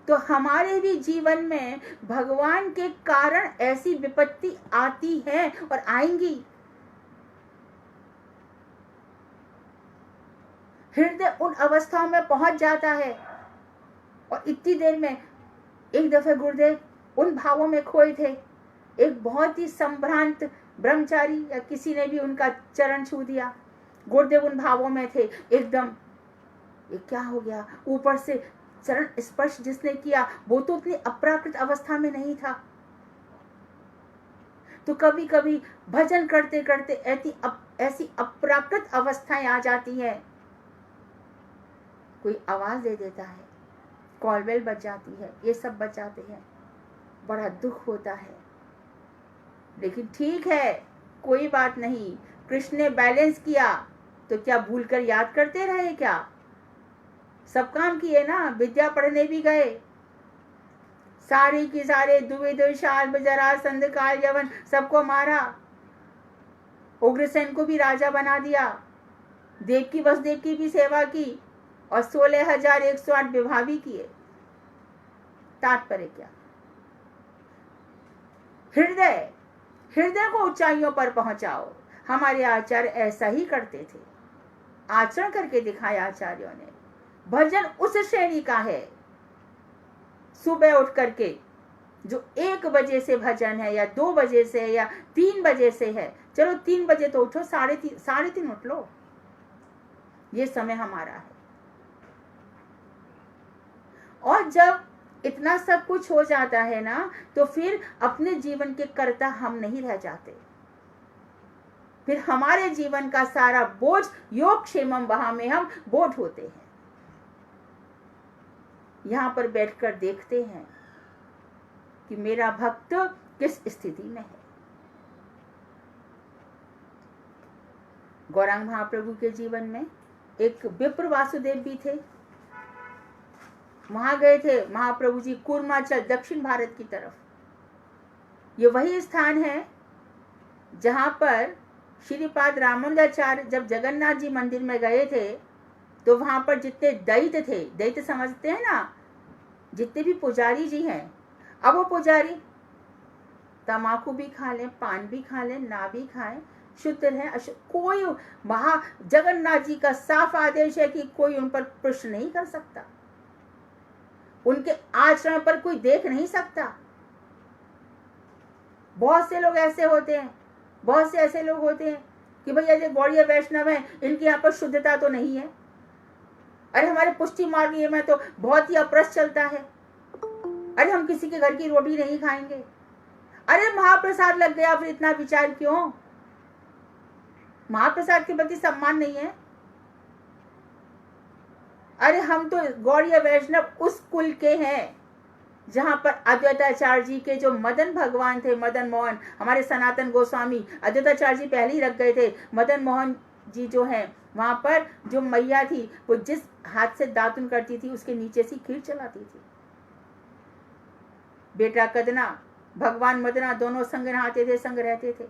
तो हमारे भी जीवन में भगवान के कारण ऐसी विपत्ति आती है और आएंगी। हृदय उन अवस्थाओं में पहुंच जाता है और इतनी देर में एक दफे गुरुदेव उन भावों में खोए थे। एक बहुत ही संभ्रांत ब्रह्मचारी या किसी ने भी उनका चरण छू दिया, गुरुदेव उन भावों में थे। एकदम ये क्या हो गया, ऊपर से चरण स्पर्श जिसने किया वो तो उतनी अप्राकृत अवस्था में नहीं था। तो कभी कभी भजन करते करते ऐसी अप्राकृत अवस्थाएं आ जाती हैं, कोई आवाज दे देता है, कॉल बेल बज जाती है, ये सब बच जाते हैं, बड़ा दुख होता है। लेकिन ठीक है, कोई बात नहीं, कृष्ण ने बैलेंस किया तो क्या भूलकर याद करते रहे क्या? सब काम किए ना, विद्या पढ़ने भी गए, सारे की सारे द्विविद शाल्ब जरासंध काल यवन सबको मारा, उग्रसेन को भी राजा बना दिया, देवकी वसुदेव की भी सेवा की और 16,108 विवाह भी किए। तात्पर्य क्या? हृदय को ऊंचाइयों पर पहुंचाओ। हमारे आचार्य ऐसा ही करते थे, आचरण करके दिखाया आचार्यों ने। भजन उस श्रेणी का है, सुबह उठ करके जो 1 बजे से भजन है या 2 बजे से या 3 बजे से है, चलो 3 बजे तो उठो, 3:30 उठ लो, ये समय हमारा है। और जब इतना सब कुछ हो जाता है ना, तो फिर अपने जीवन के कर्ता हम नहीं रह जाते, फिर हमारे जीवन का सारा बोझ योग क्षेमम वहां में हम बोझ होते हैं। यहां पर बैठकर देखते हैं कि मेरा भक्त किस स्थिति में है। गौरांग महाप्रभु के जीवन में एक विप्र वासुदेव भी थे, वहां गए थे महाप्रभु जी कूर्माचल, दक्षिण भारत की तरफ। ये वही स्थान है जहां पर श्रीपाद रामानुजाचार्य जब जगन्नाथ जी मंदिर में गए थे, तो वहां पर जितने दैत्य थे, दैत्य समझते हैं ना, जितने भी पुजारी जी हैं, अब वो पुजारी तमाकू भी खा लें, पान भी खा लें, ना भी खाएं, शुद्ध रहें कोई जगन्नाथ जी का साफ आदेश है कि कोई उन पर प्रश्न नहीं कर सकता, उनके आचरण पर कोई देख नहीं सकता। बहुत से लोग ऐसे होते हैं, बहुत से ऐसे लोग होते हैं कि भैया ये गौड़ीय वैष्णव है, इनके यहाँ पर शुद्धता तो नहीं है। अरे हमारे पुष्टि मार्गीय में तो बहुत ही अप्रस चलता है। अरे हम किसी के घर की रोटी नहीं खाएंगे। अरे महाप्रसाद लग गया, फिर इतना विचार क्यों? महाप्रसाद के प्रति सम्मान नहीं है? अरे हम तो गौड़ीय वैष्णव उस कुल के हैं जहां पर अद्वैताचार्य जी के जो मदन भगवान थे, मदन मोहन, हमारे सनातन गोस्वामी, अद्वैताचार्य जी पहले ही रख गए थे। मदन मोहन जी जो है, वहां पर जो मैया थी वो जिस हाथ से दातुन करती थी उसके नीचे से खीर चलाती थी। बेटा कदना, भगवान मदना दोनों संग नहाते थे, संग रहते थे।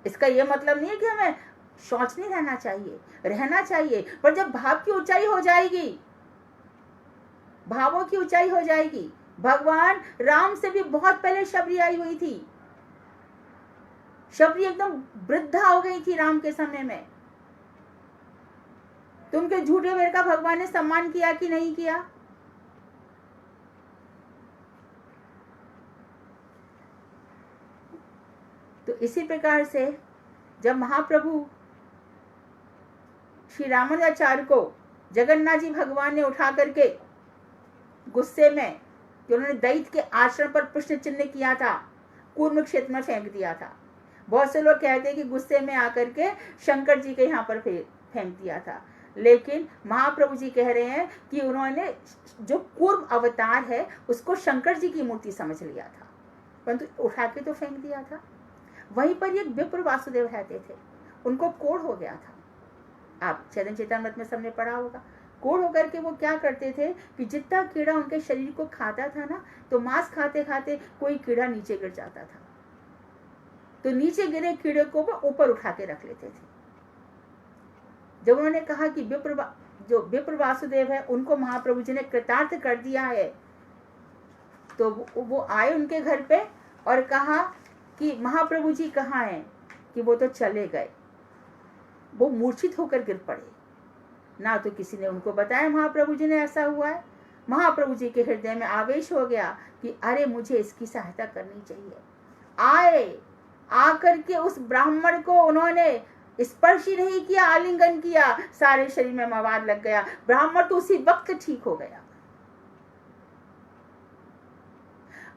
इसका यह मतलब नहीं है कि हमें शौच नहीं रहना चाहिए, रहना चाहिए, पर जब भाव की ऊंचाई हो जाएगी, भावों की ऊंचाई हो जाएगी। भगवान राम से भी बहुत पहले शबरी आई हुई थी। शबरी एकदम वृद्धा हो गई थी राम के समय में। तुमके झूठे वेर का भगवान ने सम्मान किया कि नहीं किया? तो इसी प्रकार से जब महाप्रभु श्री रामानुजाचार्य को जगन्नाथ जी भगवान ने उठा करके गुस्से में, जो उन्होंने दैत्य के आश्रम पर प्रश्न चिन्ह किया था, कूर्म क्षेत्र में फेंक दिया था। बहुत से लोग कहते हैं कि गुस्से में आकर के शंकर जी के यहाँ पर फेंक दिया था, लेकिन महाप्रभु जी कह रहे हैं कि उन्होंने जो कूर्म अवतार है उसको शंकर जी की मूर्ति समझ लिया था, परंतु उठा के तो फेंक दिया था। वहीं पर एक विप्र वासुदेव रहते थे, उनको कोढ़ हो गया था। आप चैतन्य चेतामृत में सबने पढ़ा होगा। कोढ़ होकर के वो क्या करते थे कि जितना कीड़ा उनके शरीर को खाता था ना, तो मांस खाते खाते कोई कीड़ा नीचे गिर जाता था, तो नीचे गिरे कीड़े को वो ऊपर उठा के रख लेते थे। जब उन्होंने कहा कि जो विप्र वासुदेव है उनको महाप्रभु जी ने कृतार्थ कर दिया है, तो वो आए उनके घर पे और कहा कि महाप्रभु जी कहाँ हैं? कि वो तो चले गए। वो मूर्छित होकर गिर पड़े, ना तो किसी ने उनको बताया महाप्रभु जी ने ऐसा हुआ है। महाप्रभु जी के हृदय में आवेश हो गया कि अरे मुझे इसकी सहायता करनी चाहिए। आए, आकर के उस ब्राह्मण को उन्होंने स्पर्श ही नहीं किया, आलिंगन किया, सारे शरीर में मवाद लग गया। ब्राह्मण तो उसी वक्त ठीक हो गया।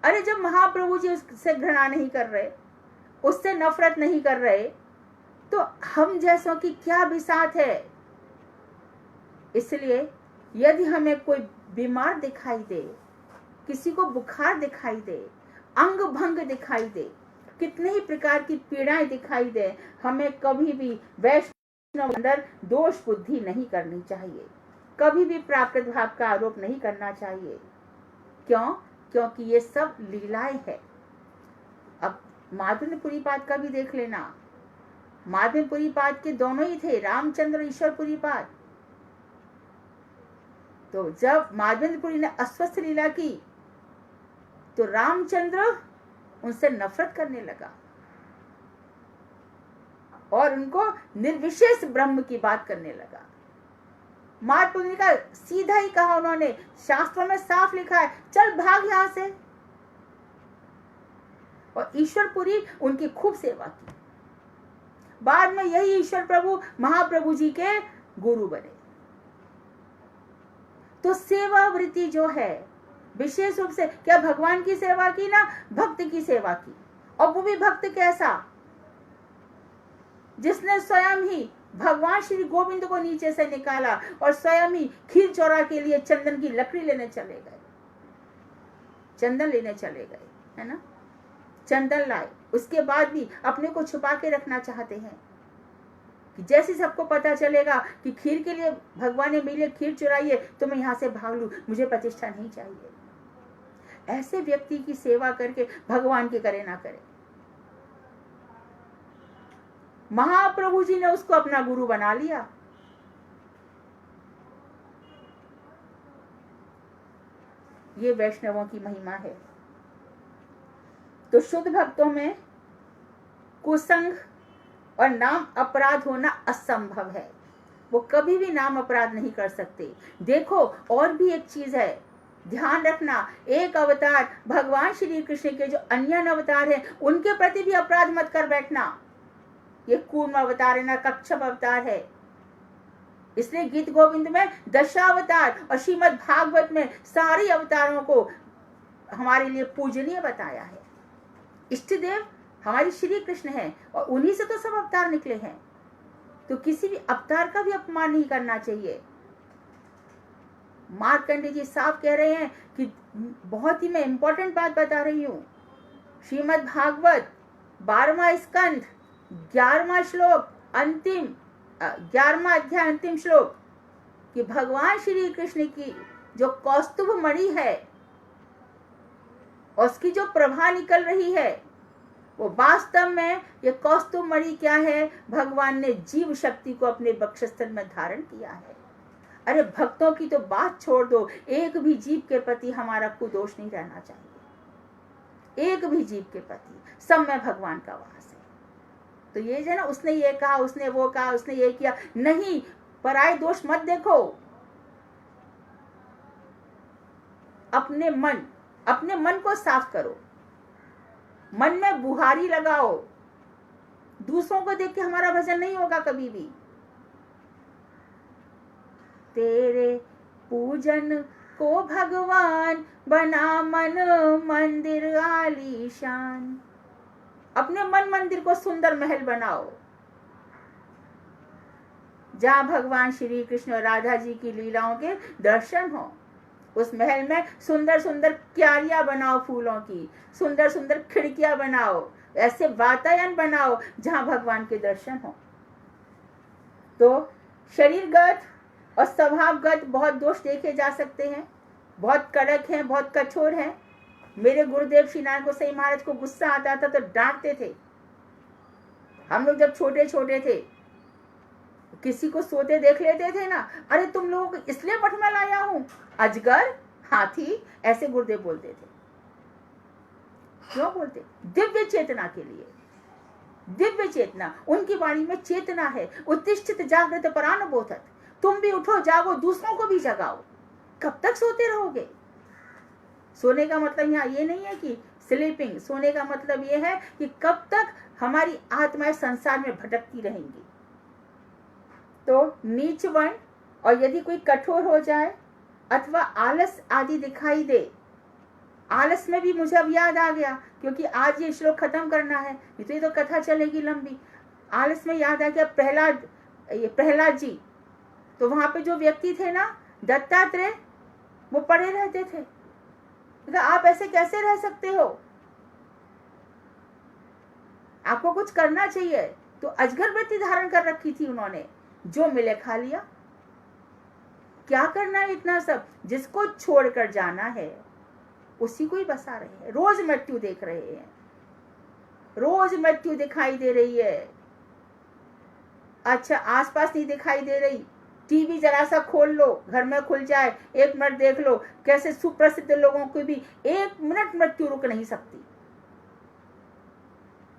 अरे जब महाप्रभु जी उससे घृणा नहीं कर रहे, उससे नफरत नहीं कर रहे, तो हम जैसों की क्या बिसात है। इसलिए यदि हमें कोई बीमार दिखाई दे, किसी को बुखार दिखाई दे, अंग भंग दिखाई दे, कितने ही प्रकार की पीड़ाएं दिखाई दे, हमें कभी भी वैष्णव अंदर दोष बुद्धि नहीं करनी चाहिए, कभी भी प्राकृत भाव का आरोप नहीं करना चाहिए। क्यों? क्योंकि ये सब लीलाएं है। अब माधवपुरी पाद का भी देख लेना। माधवपुरी पाद के दोनों ही थे, रामचंद्र ईश्वरपुरी पाद। तो जब माधवेंद्रपुरी ने अस्वस्थ लीला की तो रामचंद्र उनसे नफरत करने लगा और उनको निर्विशेष ब्रह्म की बात करने लगा। माधवेंद्र का सीधा ही कहा उन्होंने, शास्त्रों में साफ लिखा है, चल भाग यहां से। और ईश्वरपुरी उनकी खूब सेवा की। बाद में यही ईश्वर प्रभु महाप्रभु जी के गुरु बने। तो सेवा वृत्ति जो है, विशेष रूप से क्या भगवान की सेवा की ना, भक्त की सेवा की। और वो भी भक्त कैसा, जिसने स्वयं ही भगवान श्री गोविंद को नीचे से निकाला और स्वयं ही खीर चौरा के लिए चंदन की लकड़ी लेने चले गए, चंदन लेने चले गए, है ना, चंदन लाए। उसके बाद भी अपने को छुपा के रखना चाहते हैं कि जैसे सबको पता चलेगा कि खीर के लिए भगवान ने मेरे लिए खीर चुराई है तो मैं यहां से भाग लूं, मुझे प्रतिष्ठा नहीं चाहिए। ऐसे व्यक्ति की सेवा करके भगवान की करे ना करे। महाप्रभु जी ने उसको अपना गुरु बना लिया। ये वैष्णवों की महिमा है। तो शुद्ध भक्तों में कुसंग और नाम अपराध होना असंभव है। वो कभी भी नाम अपराध नहीं कर सकते। देखो और भी एक चीज है, ध्यान रखना, एक अवतार भगवान श्री कृष्ण के जो अन्य अवतार हैं उनके प्रति भी अपराध मत कर बैठना। ये कूर्म अवतार है ना, कच्छप अवतार है। इसलिए गीत गोविंद में दशावतार और श्रीमद् भागवत में सारे अवतारों को हमारे लिए पूजनीय बताया है। इष्ट देव हमारी श्री कृष्ण है और उन्हीं से तो सब अवतार निकले हैं, तो किसी भी अवतार का भी अपमान नहीं करना चाहिए। मार्कंडे जी साफ कह रहे हैं कि बहुत ही मैं इंपॉर्टेंट बात बता रही हूं। श्रीमद् भागवत 12वां स्कंध 11वां श्लोक अंतिम 11वां अध्याय अंतिम श्लोक कि भगवान श्री कृष्ण की जो कौस्तुभ मणि है उसकी जो प्रभा निकल रही है वो वास्तव में ये कौस्तुभ मणि क्या है, भगवान ने जीव शक्ति को अपने वक्षस्थल में धारण किया है। अरे भक्तों की तो बात छोड़ दो, एक भी जीव के प्रति हमारा कुदोष नहीं रहना चाहिए। एक भी जीव के प्रति सब में भगवान का वास है। तो ये जो ना उसने ये कहा, उसने वो कहा, उसने ये किया, नहीं, पराये दोष मत देखो। अपने मन को साफ करो, मन में बुहारी लगाओ। दूसरों को देख के हमारा भजन नहीं होगा कभी भी। तेरे पूजन को भगवान बना मन मंदिर आलीशान। अपने मन मंदिर को सुंदर महल बनाओ, जहां भगवान श्री कृष्ण और राधा जी की लीलाओं के दर्शन हो। उस महल में सुंदर सुंदर क्यारियां बनाओ, फूलों की सुंदर सुंदर खिड़कियां बनाओ, ऐसे वातायन बनाओ जहां भगवान के दर्शन हो। तो शरीरगत और स्वभावगत बहुत दोष देखे जा सकते हैं, बहुत कड़क हैं, बहुत कठोर हैं। मेरे गुरुदेव श्री नारायण गोसाई महाराज को गुस्सा आता था तो डांटते थे। हम लोग जब छोटे छोटे थे, किसी को सोते देख लेते थे ना, अरे तुम लोगों को इसलिए मठ में लाया हूं, अजगर हाथी, ऐसे गुरुदेव बोलते थे। क्यों बोलते? दिव्य चेतना के लिए। दिव्य चेतना, उनकी वाणी में चेतना है। उत्तिष्ठित जागृत परान बोधत। तुम भी उठो, जागो, दूसरों को भी जगाओ। कब तक सोते रहोगे? सोने का मतलब यहाँ ये नहीं है कि स्लीपिंग, सोने का मतलब ये है कि कब तक हमारी आत्माएं संसार में भटकती रहेंगी। तो नीच वर्ण, और यदि कोई कठोर हो जाए अथवा आलस आदि दिखाई दे, आलस में भी मुझे अब याद आ गया, क्योंकि आज ये श्लोक खत्म करना है, ये तो कथा चलेगी लंबी। आलस में याद आ गया प्रहलाद जी। तो वहां पे जो व्यक्ति थे ना, दत्तात्रेय, वो पड़े रहते थे। आप ऐसे कैसे रह सकते हो? आपको कुछ करना चाहिए। तो अजगर वृत्ति धारण कर रखी थी उन्होंने, जो मिले खा लिया। क्या करना है इतना सब? जिसको छोड़कर जाना है उसी को ही बसा रहे हैं। रोज मृत्यु देख रहे हैं, रोज मृत्यु दिखाई दे रही है। अच्छा, आसपास नहीं दिखाई दे रही, टीवी जरा सा खोल लो, घर में खुल जाए, 1 मिनट देख लो, कैसे सुप्रसिद्ध लोगों की भी 1 मिनट मृत्यु रुक नहीं सकती,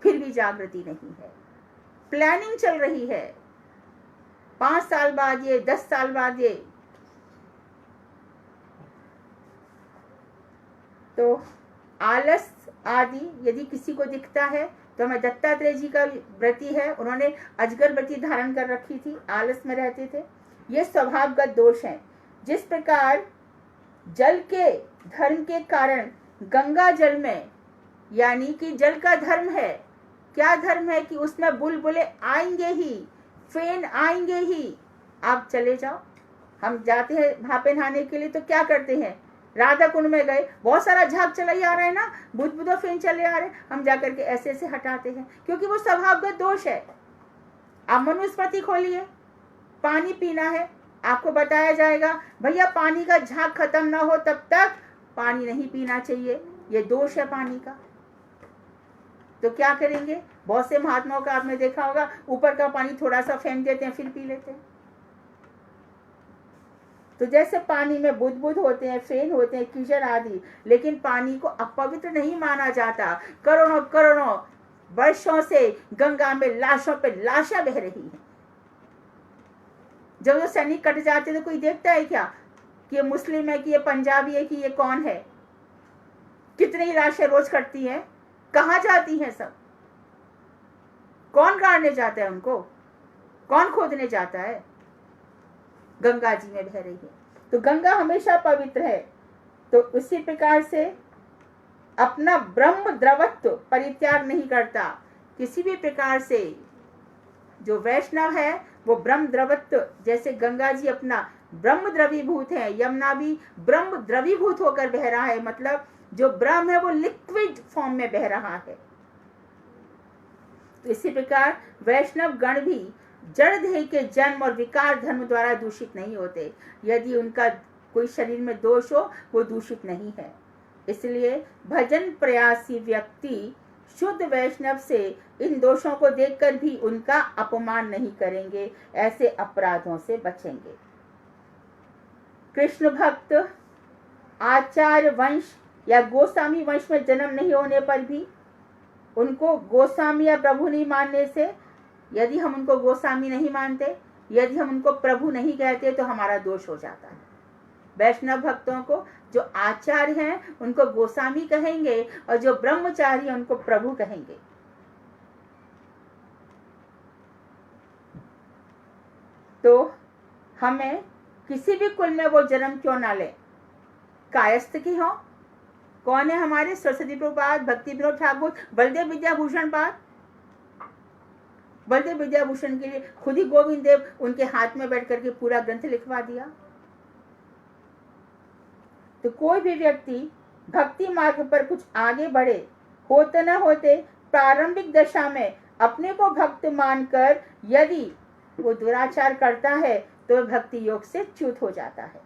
फिर भी जागृति नहीं है। प्लानिंग चल रही है, 5 साल बाद ये, 10 साल बाद ये। तो आलस आदि यदि किसी को दिखता है तो हमें दत्तात्रेय जी का व्रती है, उन्होंने अजगर व्रती धारण कर रखी थी, आलस में रहते थे। ये स्वभावगत दोष हैं। जिस प्रकार जल के धर्म के कारण गंगा जल में, यानी कि जल का धर्म है, क्या धर्म है कि उसमें बुलबुले आएंगे ही, फेन आएंगे ही। आप चले जाओ, हम जाते हैं वहां पे नहाने के लिए, तो क्या करते हैं, राधा कुंड में गए, बहुत सारा झाग चला ही आ रहा है ना, बुदबुदो फेन चले आ रहे हैं, हम जाकर के ऐसे ऐसे हटाते हैं, क्योंकि वो स्वभावगत दोष है। आप मनुस्मृति खोलिए, पानी पीना है, आपको बताया जाएगा भैया पानी का झाग खत्म ना हो तब तक पानी नहीं पीना चाहिए, ये दोष है पानी का। तो क्या करेंगे, बहुत से महात्माओं का आपने देखा होगा, ऊपर का पानी थोड़ा सा फेंक देते हैं, फिर पी लेते हैं। तो जैसे पानी में बुदबुद होते हैं, फेन होते हैं, कीचड़ आदि, लेकिन पानी को अपवित्र नहीं माना जाता। करोड़ों करोड़ों वर्षों से गंगा में लाशों पे लाशें बह रही हैं। जब वो सैनिक कट जाते तो कोई देखता है क्या कि ये मुस्लिम है कि ये पंजाबी है कि ये कौन है? कितनी लाशें रोज कटती हैं, कहाँ जाती हैं सब? कौन गाड़ने जाता है उनको? कौन खोदने जाता है? गंगा जी में बह रही है। तो गंगा हमेशा पवित्र है। तो उसी प्रकार से अपना ब्रह्म द्रवत्व परित्याग नहीं करता। किसी भी प्रकार से जो वैष्णव है वो ब्रह्म द्रवत्व, जैसे गंगा जी अपना ब्रह्म द्रवीभूत है, यमुना भी ब्रह्म द्रवीभूत होकर बह रहा है, मतलब जो ब्रह्म है वो लिक्विड फॉर्म में बह रहा है। तो इसी प्रकार वैष्णव गण भी जड़ देह के जन्म और विकार धर्म द्वारा दूषित नहीं होते। यदि उनका कोई शरीर में दोष हो वो दूषित नहीं है। इसलिए भजन प्रयासी व्यक्ति शुद्ध वैष्णव से इन दोषों को देखकर भी उनका अपमान नहीं करेंगे, ऐसे अपराधों से बचेंगे। कृष्ण भक्त आचार्य वंश या गोस्वामी वंश में जन्म नहीं होने पर भी उनको गोस्वामी या प्रभु नहीं मानने से, यदि हम उनको गोस्वामी नहीं मानते, यदि हम उनको प्रभु नहीं कहते तो हमारा दोष हो जाता है। वैष्णव भक्तों को जो आचार्य हैं उनको गोस्वामी कहेंगे और जो ब्रह्मचारी हैं उनको प्रभु कहेंगे। तो हमें किसी भी कुल में वो जन्म क्यों ना ले, कायस्थ की हो। कौन है हमारे? सरस्वती प्रभुपाद, भक्ति विनोद ठाकुर, बलदेव विद्याभूषण पाद। बलदेव विद्याभूषण के लिए खुद ही गोविंद देव उनके हाथ में बैठ करके पूरा ग्रंथ लिखवा दिया। तो कोई भी व्यक्ति भक्ति मार्ग पर कुछ आगे बढ़े, होते न होते प्रारंभिक दशा में अपने को भक्त मानकर यदि वो दुराचार करता है तो भक्ति योग से च्युत हो जाता है।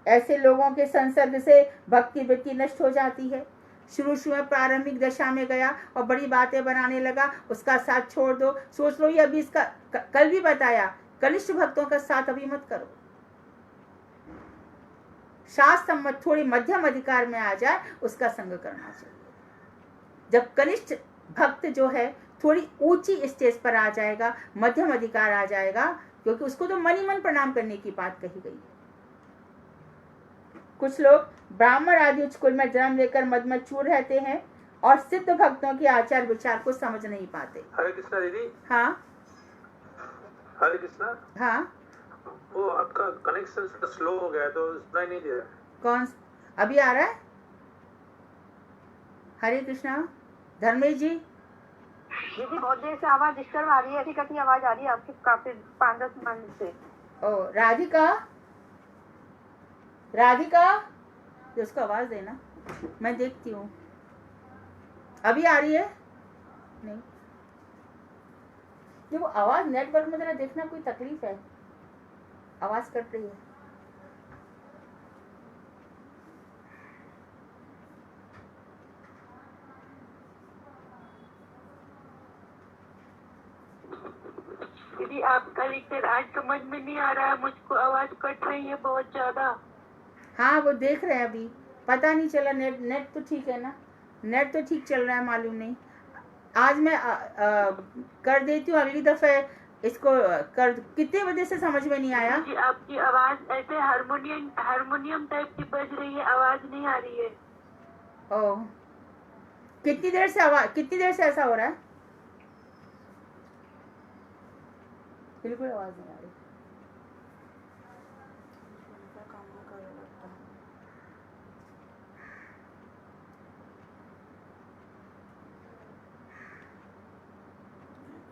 ऐसे लोगों के संसर्ग से भक्ति वृत्ति नष्ट हो जाती है। शुरू में प्रारंभिक दशा में गया और बड़ी बातें बनाने लगा, उसका साथ छोड़ दो। सोच लो, ये अभी इसका कल भी बताया, कनिष्ठ भक्तों का साथ अभी मत करो। शास्त्र मत, थोड़ी मध्यम अधिकार में आ जाए उसका संग करना चाहिए। जब कनिष्ठ भक्त जो है थोड़ी ऊंची स्टेज पर आ जाएगा, मध्यम अधिकार आ जाएगा, क्योंकि उसको तो मन ही मन प्रणाम करने की बात कही गई है। कुछ लोग ब्राह्मण आदि उच्च कुल में जन्म लेकर मद में चूर रहते हैं और सिद्ध भक्तों के आचार विचार को समझ नहीं पाते। हरे कृष्णा दीदी। हाँ हरे कृष्णा। हाँ, वो आपका कनेक्शन स्लो हो गया तो सुनाई नहीं दे रहा। कौन? अभी आ रहा है? हरे कृष्णा। धर्मेश जी। दीदी बहुत देर से आवाज डिस्टर्ब आ रही है, ऐसी कैसी आवाज आ रही है आपकी? काफी 5-10 मिनट से। ओ राधिका, राधिका तो उसको आवाज देना, मैं देखती हूँ। अभी आ रही है? नहीं, ये वो आवाज नेटवर्क में जरा देखना, कोई तकलीफ है, आवाज कट रही है। दीदी आपका लेक्चर आज समझ में नहीं आ रहा है मुझको, आवाज कट रही है बहुत ज्यादा। हाँ वो देख रहे हैं, अभी पता नहीं चला। नेट तो ठीक है ना? नेट तो ठीक चल रहा है, मालूम नहीं। आज मैं कर देती हूँ, अगली दफे इसको कर। कितने बजे से समझ में नहीं आया? जी आपकी आवाज ऐसे हारमोनियम टाइप की बज रही है, आवाज नहीं आ रही है। ओह, कितनी देर से ऐसा हो रहा है? बिल्कुल आवाज नहीं आ रही।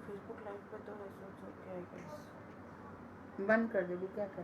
फेसबुक लाइव पे तो ऐसा क्या है, बंद कर दे, क्या कर?